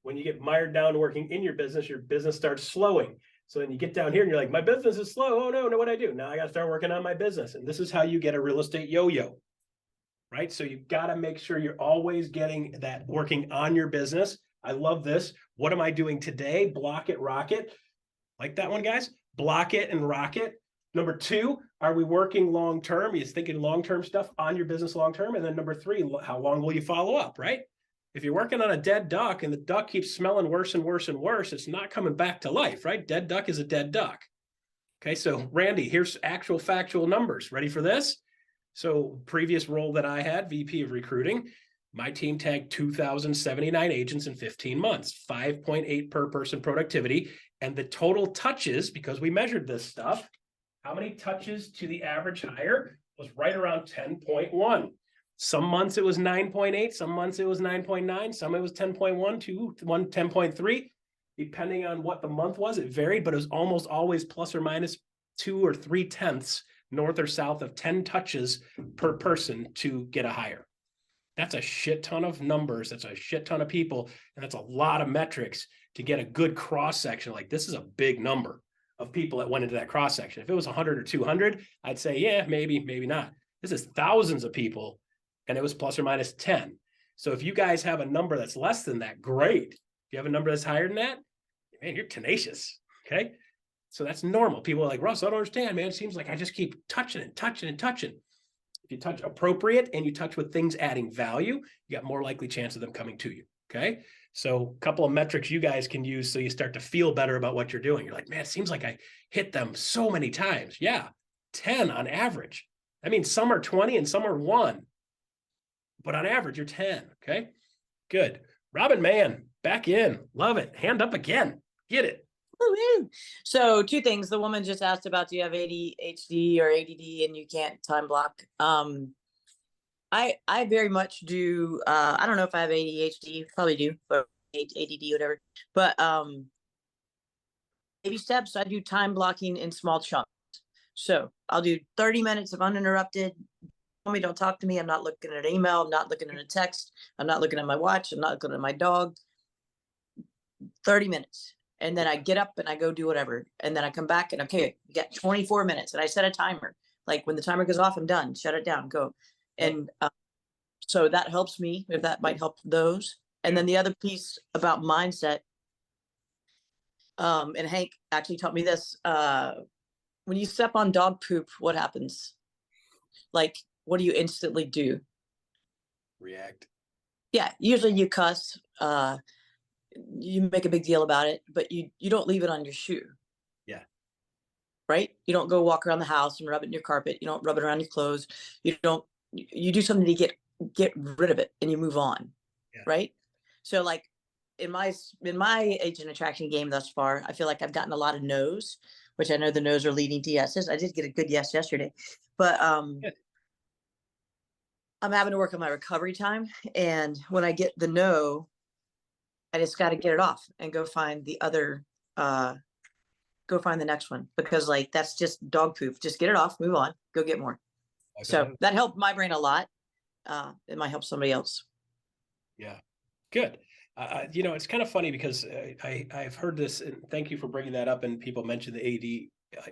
When you get mired down to working in your business starts slowing. So then you get down here and you're like, my business is slow. Oh no, what do I do? Now I got to start working on my business. And this is how you get a real estate yo-yo, right? So you've got to make sure you're always getting that working on your business. I love this. What am I doing today? Block it, rock it. Like that one, guys? Block it and rock it. Number two, are we working long-term? You're thinking long-term stuff on your business long-term. And then number three, how long will you follow up, right? If you're working on a dead duck and the duck keeps smelling worse and worse and worse, it's not coming back to life, right? Dead duck is a dead duck. Okay, so Randy, here's actual factual numbers. Ready for this? So previous role that I had, VP of recruiting, my team tagged 2,079 agents in 15 months, 5.8 per person productivity. And the total touches, because we measured this stuff, how many touches to the average hire was right around 10.1. Some months it was 9.8, some months it was 9.9, some it was 10.1 to 10.3. Depending on what the month was, it varied, but it was almost always plus or minus 2 or 3 tenths north or south of 10 touches per person to get a hire. That's a shit ton of numbers. That's a shit ton of people. And that's a lot of metrics to get a good cross section. Like this is a big number of people that went into that cross section. If it was 100 or 200, I'd say, yeah, maybe not. This is thousands of people. And it was plus or minus 10. So if you guys have a number that's less than that, great. If you have a number that's higher than that, man, you're tenacious. Okay. So that's normal. People are like, Russ, I don't understand, man. It seems like I just keep touching and touching and touching. If you touch appropriate and you touch with things adding value, you got more likely chance of them coming to you. Okay. So a couple of metrics you guys can use so you start to feel better about what you're doing. You're like, man, it seems like I hit them so many times. Yeah. 10 on average. I mean, some are 20 and some are 1. But on average, you're 10. Okay. Good. Robin Mann, back in. Love it. Hand up again. Get it. Woo-hoo. So 2 things. The woman just asked about, do you have ADHD or ADD and you can't time block? I very much do. I don't know if I have ADHD, probably do, but ADD, whatever. But baby steps, I do time blocking in small chunks. So I'll do 30 minutes of uninterrupted. Tell me, don't talk to me. I'm not looking at an email. I'm not looking at a text. I'm not looking at my watch. I'm not looking at my dog. 30 minutes. And then I get up and I go do whatever. And then I come back and, okay, you got 24 minutes. And I set a timer. Like when the timer goes off, I'm done. Shut it down. Go. And so that helps me, if that might help those. And then the other piece about mindset, and Hank actually taught me this, when you step on dog poop, what happens? Like, what do you instantly do? React. Yeah, usually you cuss, you make a big deal about it, but you don't leave it on your shoe. Yeah. Right? You don't go walk around the house and rub it in your carpet. You don't rub it around your clothes. You do something to get rid of it and you move on. Yeah. Right? So like in my agent attraction game thus far, I feel like I've gotten a lot of no's, which I know the no's are leading to yeses. I did get a good yes yesterday, but Good. I'm having to work on my recovery time. And when I get the no, I just got to get it off and go find the other, go find the next one, because like, that's just dog poop. Just get it off, move on, go get more. Okay. So that helped my brain a lot. It might help somebody else. Yeah. Good. It's kind of funny because I've heard this, and thank you for bringing that up. And people mention the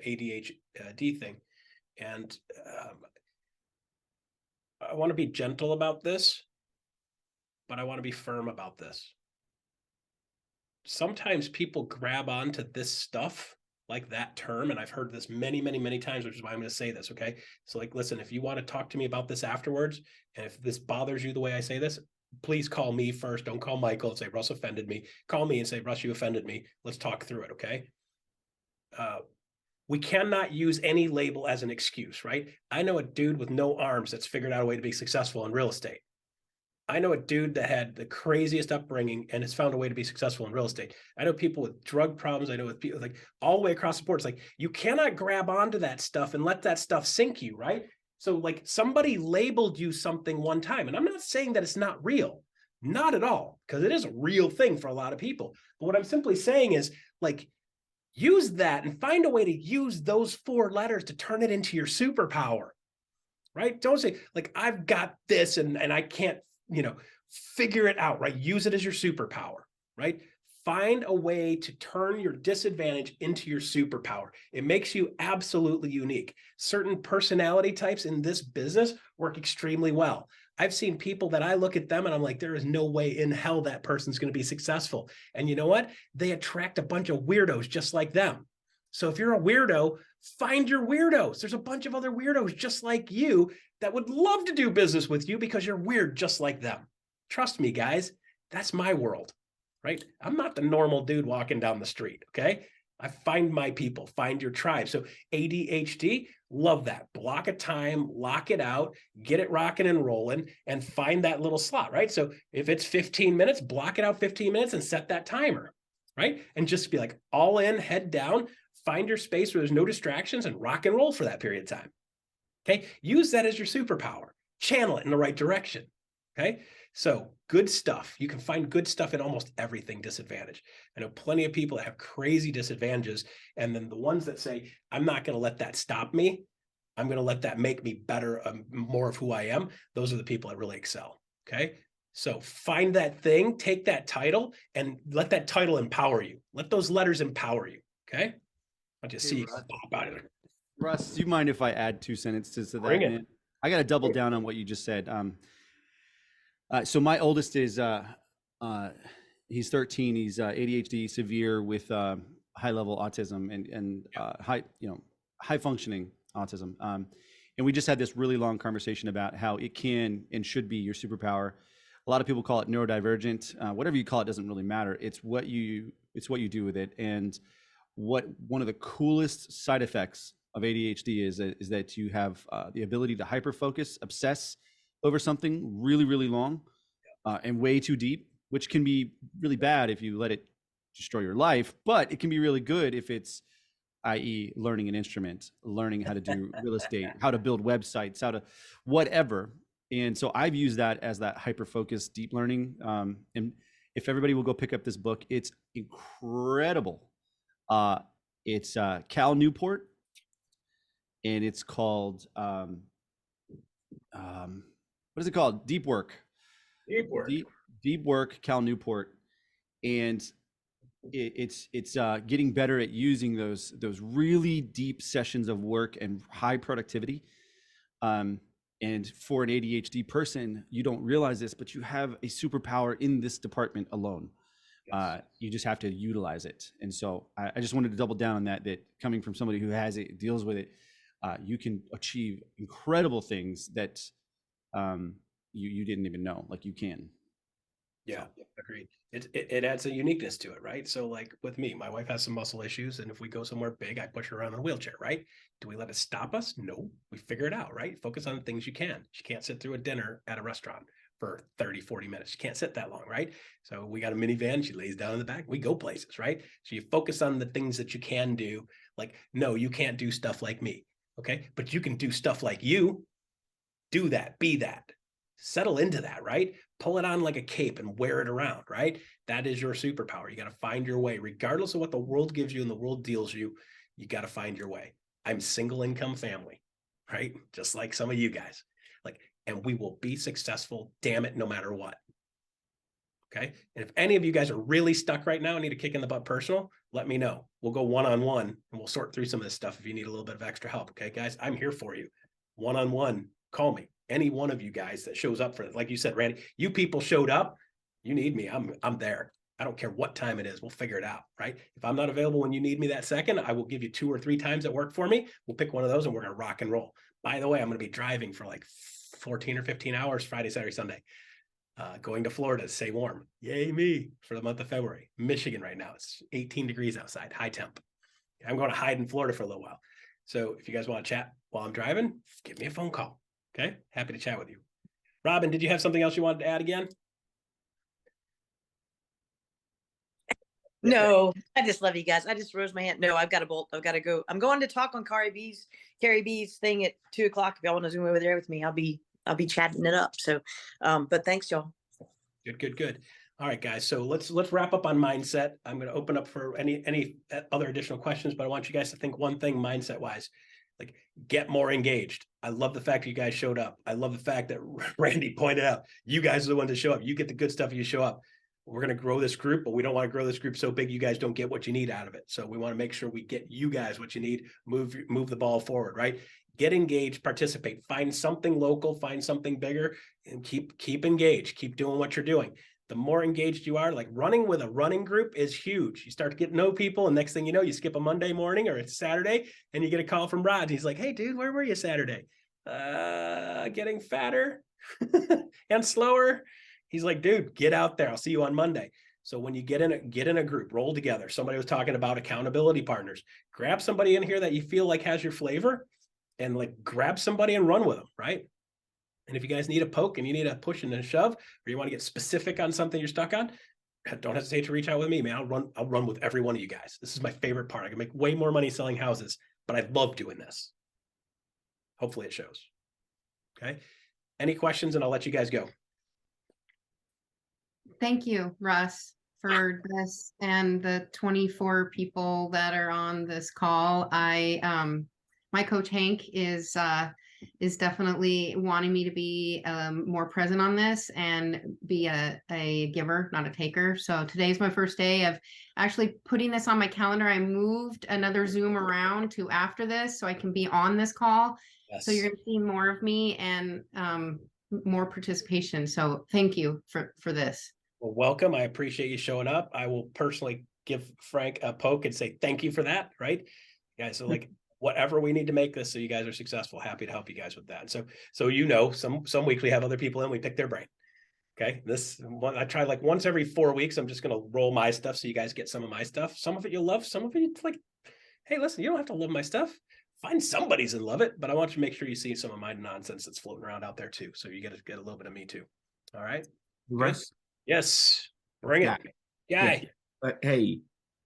ADHD thing. And I want to be gentle about this, but I want to be firm about this. Sometimes people grab onto this stuff, like that term, and I've heard this many, many, many times, which is why I'm going to say this, okay? So like, listen, if you want to talk to me about this afterwards, and if this bothers you the way I say this, please call me first. Don't call Michael and say, Russ offended me. Call me and say, Russ, you offended me. Let's talk through it, okay? We cannot use any label as an excuse, right? I know a dude with no arms that's figured out a way to be successful in real estate. I know a dude that had the craziest upbringing and has found a way to be successful in real estate. I know people with drug problems. I know with people like all the way across the board. It's like, you cannot grab onto that stuff and let that stuff sink you, right? So like somebody labeled you something one time, and I'm not saying that it's not real, not at all, because it is a real thing for a lot of people. But what I'm simply saying is like, use that and find a way to use those 4 letters to turn it into your superpower, right? Don't say like, I've got this and I can't, figure it out, right? Use it as your superpower, right? Find a way to turn your disadvantage into your superpower. It makes you absolutely unique. Certain personality types in this business work extremely well. I've seen people that I look at them and I'm like, there is no way in hell that person's going to be successful. And you know what? They attract a bunch of weirdos just like them. So if you're a weirdo, find your weirdos. There's a bunch of other weirdos just like you that would love to do business with you because you're weird just like them. Trust me, guys, that's my world, right? I'm not the normal dude walking down the street, okay? I find my people, find your tribe. So ADHD, love that. Block a time, lock it out, get it rocking and rolling, and find that little slot, right? So if it's 15 minutes, block it out 15 minutes and set that timer, right? And just be like all in, head down, find your space where there's no distractions and rock and roll for that period of time. Okay. Use that as your superpower, channel it in the right direction. Okay. So good stuff. You can find good stuff in almost everything disadvantage. I know plenty of people that have crazy disadvantages. And then the ones that say, I'm not going to let that stop me. I'm going to let that make me better, more of who I am. Those are the people that really excel. Okay. So find that thing, take that title and let that title empower you. Let those letters empower you. Okay. I'll just see you pop out of there. Russ, do you mind if I add 2 sentences to that? Bring it. Man? I got to double down on what you just said. So my oldest is he's 13. He's ADHD, severe with high level autism and high high functioning autism. And we just had this really long conversation about how it can and should be your superpower. A lot of people call it neurodivergent. Whatever you call it doesn't really matter. It's what you do with it. And one of the coolest side effects of ADHD is that you have the ability to hyper focus, obsess over something really, really long and way too deep, which can be really bad if you let it destroy your life, but it can be really good if it's, i.e., learning an instrument, learning how to do real estate, how to build websites, how to whatever. And so I've used that as that hyper focused deep learning. And if everybody will go pick up this book, it's incredible. It's Cal Newport, and it's called what is it called? Deep Work. Deep Work, Cal Newport, and it's getting better at using those really deep sessions of work and high productivity. And for an ADHD person, you don't realize this, but you have a superpower in this department alone. Yes. You just have to utilize it. And so I just wanted to double down on that coming from somebody who has it, deals with it, you can achieve incredible things that you didn't even know, like you can. Yeah, agreed. It adds a uniqueness to it, right? So like with me, my wife has some muscle issues, and if we go somewhere big, I push her around in a wheelchair, right? Do we let it stop us? No, we figure it out, right? Focus on the things you can. She can't sit through a dinner at a restaurant for 30, 40 minutes. She can't sit that long, right? So we got a minivan, she lays down in the back, we go places, right? So you focus on the things that you can do. Like, no, you can't do stuff like me, okay? But you can do stuff like you. Do that, be that. Settle into that, right? Pull it on like a cape and wear it around, right? That is your superpower. You got to find your way, regardless of what the world gives you and the world deals you. You got to find your way. I'm single income family, right? Just like some of you guys, and we will be successful, damn it, no matter what. Okay. And if any of you guys are really stuck right now and need a kick in the butt personal, let me know. We'll go one-on-one and we'll sort through some of this stuff if you need a little bit of extra help. Okay, guys, I'm here for you. One-on-one, call me. Any one of you guys that shows up for it. Like you said, Randy, you people showed up, you need me, I'm there. I don't care what time it is, we'll figure it out, right? If I'm not available when you need me that second, I will give you 2 or 3 times that work for me. We'll pick one of those and we're gonna rock and roll. By the way, I'm gonna be driving for like 14 or 15 hours, Friday, Saturday, Sunday. Going to Florida to stay warm. Yay me, for the month of February. Michigan right now, it's 18 degrees outside, high temp. I'm going to hide in Florida for a little while. So if you guys want to chat while I'm driving, give me a phone call. Okay, happy to chat with you. Robin, did you have something else you wanted to add again? No, I just love you guys. I just rose my hand. No, I've got to bolt. I've got to go. I'm going to talk on Carrie B's thing at 2:00. If y'all want to zoom over there with me, I'll be chatting it up. So, but thanks, y'all. Good. All right, guys. So let's wrap up on mindset. I'm going to open up for any other additional questions, but I want you guys to think one thing mindset wise. Like, get more engaged. I love the fact that you guys showed up. I love the fact that Randy pointed out, you guys are the ones that show up. You get the good stuff, you show up. We're going to grow this group, but we don't want to grow this group so big you guys don't get what you need out of it. So we want to make sure we get you guys what you need, move the ball forward, right? Get engaged, participate, find something local, find something bigger, and keep engaged, keep doing what you're doing. The more engaged you are, like running with a running group is huge. You start to get to know people, and next thing you know, you skip a Monday morning or it's Saturday, and you get a call from Rod. He's like, "Hey, dude, where were you Saturday?" Getting fatter and slower. He's like, "Dude, get out there. I'll see you on Monday." So when you get in a group, roll together. Somebody was talking about accountability partners. Grab somebody in here that you feel like has your flavor, and like grab somebody and run with them, right? And if you guys need a poke and you need a push and a shove, or you want to get specific on something you're stuck on, don't hesitate to reach out with me, man. I'll run with every one of you guys. This is my favorite part. I can make way more money selling houses, but I love doing this. Hopefully it shows. Okay. Any questions? And I'll let you guys go. Thank you, Russ, for this and the 24 people that are on this call. My coach Hank is definitely wanting me to be more present on this and be a giver, not a taker. So today's my first day of actually putting this on my calendar. I moved another Zoom around to after this so I can be on this call. Yes. So you're going to see more of me, and more participation. So thank you for this. Well, welcome. I appreciate you showing up. I will personally give Frank a poke and say thank you for that. Right, guys. So like whatever we need to make this so you guys are successful, happy to help you guys with that. So some weeks we have other people in, we pick their brain. Okay, this one I try like once every 4 weeks. I'm just gonna roll my stuff so you guys get some of my stuff. Some of it you'll love, some of it it's like, hey, listen, you don't have to love my stuff. Find somebody's and love it, but I want you to make sure you see some of my nonsense that's floating around out there too. So you get a little bit of me too. All right. Russ? Yes. Bring it. Yeah. Guy. Hey,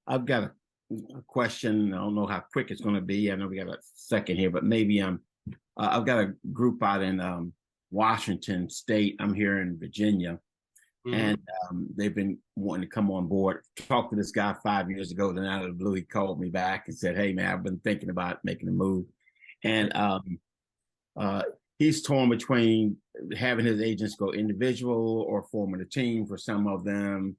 I've got a question. I don't know how quick it's going to be. I know we got a second here, but maybe I've got a group out in Washington State. I'm here in Virginia, and they've been wanting to come on board. Talked to this guy 5 years ago. Then out of the blue, he called me back and said, "Hey, man, I've been thinking about making a move," and he's torn between having his agents go individual or forming a team for some of them.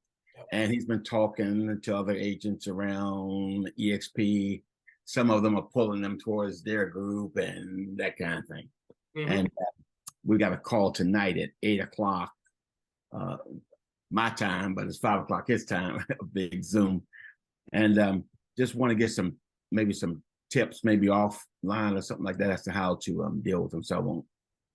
And he's been talking to other agents around EXP. Some of them are pulling them towards their group and that kind of thing. And we got a call tonight at 8:00 my time, but it's 5:00 his time, a big Zoom. And just want to get some tips, maybe offline or something like that, as to how to deal with them, so I won't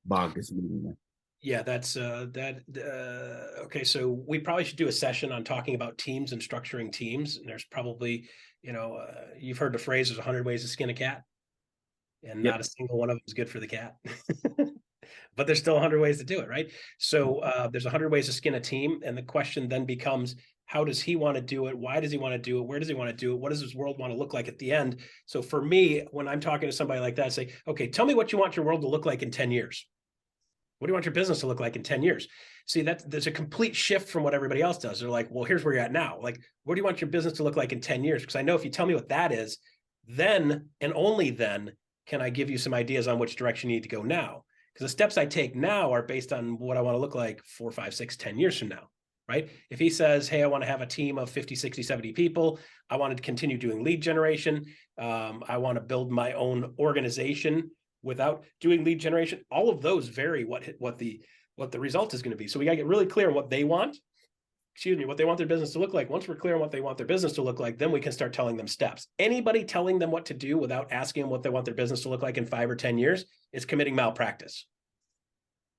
bog this meeting. Yeah, that's okay. So we probably should do a session on talking about teams and structuring teams. And there's probably, you've heard the phrase, there's 100 ways to skin a cat, and not a single one of them is good for the cat. But there's still 100 ways to do it, right? So there's 100 ways to skin a team. And the question then becomes, how does he want to do it? Why does he want to do it? Where does he want to do it? What does his world want to look like at the end? So for me, when I'm talking to somebody like that, I say, okay, tell me what you want your world to look like in 10 years. What do you want your business to look like in 10 years? See, there's a complete shift from what everybody else does. They're like, well, here's where you're at now. Like, what do you want your business to look like in 10 years? Because I know if you tell me what that is, then and only then can I give you some ideas on which direction you need to go now. Because the steps I take now are based on what I want to look like 4, 5, 6, 10 years from now, right? If he says, hey, I want to have a team of 50, 60, 70 people. I want to continue doing lead generation. I want to build my own organization without doing lead generation. All of those vary what the result is going to be. So we got to get really clear on what they want. What they want their business to look like. Once we're clear on what they want their business to look like, then we can start telling them steps. Anybody telling them what to do without asking them what they want their business to look like in 5 or 10 years is committing malpractice.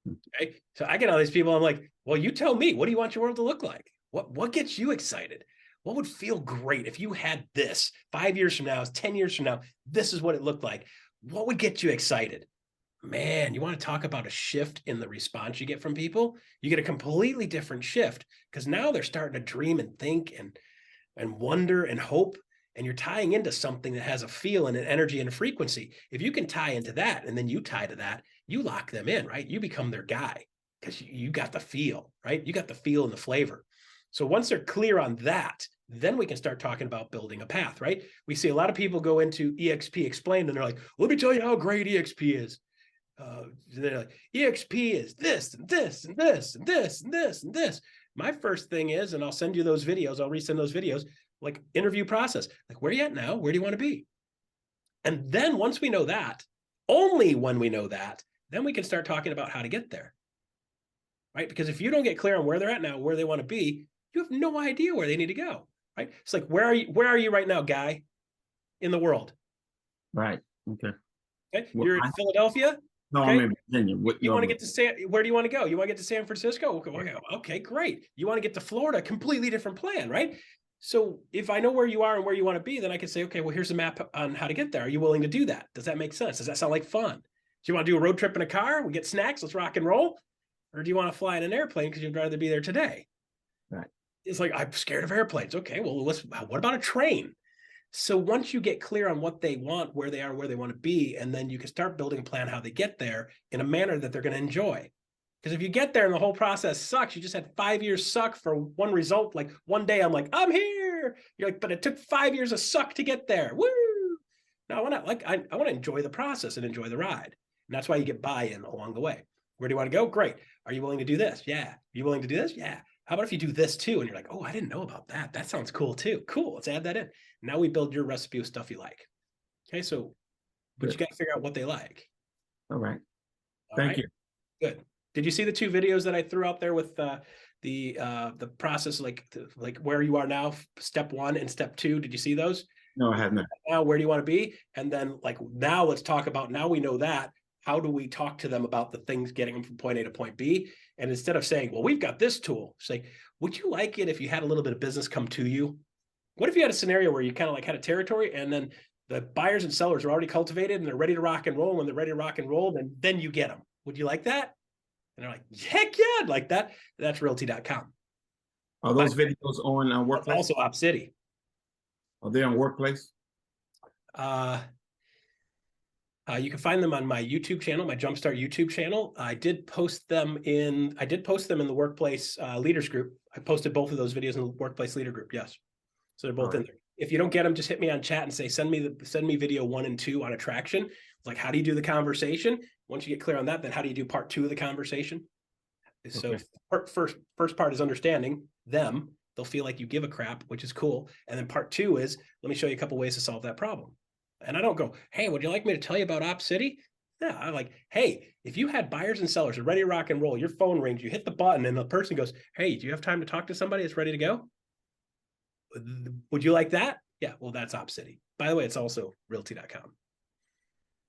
Okay. So I get all these people. I'm like, well, you tell me, what do you want your world to look like? What gets you excited? What would feel great if you had this 5 years from now, 10 years from now, this is what it looked like. What would get you excited? Man, you want to talk about a shift in the response you get from people? You get a completely different shift because now they're starting to dream and think and wonder and hope. And you're tying into something that has a feel and an energy and a frequency. If you can tie into that and then you tie to that, you lock them in, right? You become their guy because you got the feel, right? You got the feel and the flavor. So once they're clear on that, then we can start talking about building a path, right? We see a lot of people go into EXP Explained and they're like, let me tell you how great EXP is. They're like, EXP is this and this and this and this and this and this. My first thing is, and I'll send you those videos, I'll resend those videos, like interview process. Like, where are you at now? Where do you want to be? And then once we know that, only when we know that, then we can start talking about how to get there. Right? Because if you don't get clear on where they're at now, where they want to be, you have no idea where they need to go. Right? It's like, where are you right now, guy, in the world? Right. Okay. Okay. You're in Philadelphia. No, okay? I'm in Virginia. You want to get to where do you want to go? You want to get to San Francisco? Okay, great. You want to get to Florida? Completely different plan, right? So if I know where you are and where you want to be, then I can say, okay, well, here's a map on how to get there. Are you willing to do that? Does that make sense? Does that sound like fun? Do you want to do a road trip in a car? We get snacks, let's rock and roll. Or do you want to fly in an airplane because you'd rather be there today? Right. It's like, I'm scared of airplanes. Okay, well, what about a train? So once you get clear on what they want, where they are, where they want to be, and then you can start building a plan how they get there in a manner that they're going to enjoy. Because if you get there and the whole process sucks, you just had 5 years suck for one result. Like one day I'm like, I'm here. You're like, but it took 5 years of suck to get there. Woo! Now I want to enjoy the process and enjoy the ride. And that's why you get buy-in along the way. Where do you want to go? Great. Are you willing to do this? Yeah. Are you willing to do this? Yeah. How about if you do this too? And you're like, oh, I didn't know about that. That sounds cool too. Cool. Let's add that in. Now we build your recipe of stuff you like. Okay. So, but you got to figure out what they like. All right. All Thank right? you. Good. Did you see the 2 videos that I threw out there with the process, like where you are now, step 1 and step 2? Did you see those? No, I have not. Now, where do you want to be? And then like, now let's talk about, now we know that, how do we talk to them about the things getting them from point A to point B? And instead of saying, well, we've got this tool, say, would you like it if you had a little bit of business come to you? What if you had a scenario where you kind of like had a territory and then the buyers and sellers are already cultivated and they're ready to rock and roll? When they're ready to rock and roll, then you get them. Would you like that? And they're like, heck yeah, I'd like that. That's realty.com. Are those videos on Workplace? Also OpCity. Are they on Workplace? You can find them on my YouTube channel, my Jumpstart YouTube channel. I did post them in the Workplace Leaders group. I posted both of those videos in the Workplace Leader group. Yes, so they're both in there. If you don't get them, just hit me on chat and say send me video 1 and 2 on attraction. It's like, how do you do the conversation? Once you get clear on that, then how do you do part 2 of the conversation? So first part is understanding them. They'll feel like you give a crap, which is cool. And then part 2 is, let me show you a couple ways to solve that problem. And I don't go, hey, would you like me to tell you about OpCity? Yeah, I'm like, hey, if you had buyers and sellers are ready to rock and roll, your phone rings, you hit the button and the person goes, hey, do you have time to talk to somebody that's ready to go? Would you like that? Yeah, well, that's OpCity. By the way, it's also realty.com.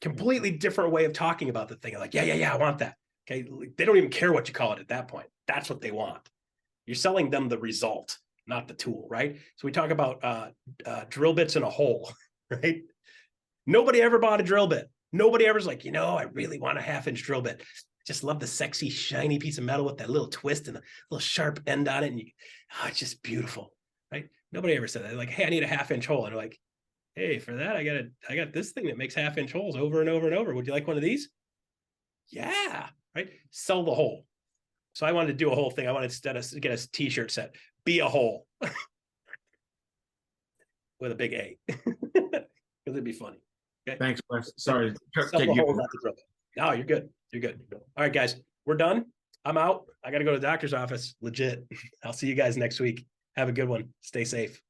Completely different way of talking about the thing. Like, yeah, I want that. Okay, they don't even care what you call it at that point. That's what they want. You're selling them the result, not the tool, right? So we talk about drill bits in a hole, right? Nobody ever bought a drill bit. Nobody ever's like, I really want a 1/2-inch drill bit. Just love the sexy, shiny piece of metal with that little twist and a little sharp end on it. And it's just beautiful, right? Nobody ever said that. They're like, hey, I need a 1/2-inch hole. And they're like, hey, for that, I got this thing that makes 1/2-inch holes over and over and over. Would you like one of these? Yeah, right? Sell the hole. So I wanted to do a whole thing. I wanted to get a t-shirt set, be a hole with a big A, because it'd be funny. Okay. Thanks, Wes. Sorry. No, you're good. You're good. All right, guys, we're done. I'm out. I got to go to the doctor's office. Legit. I'll see you guys next week. Have a good one. Stay safe.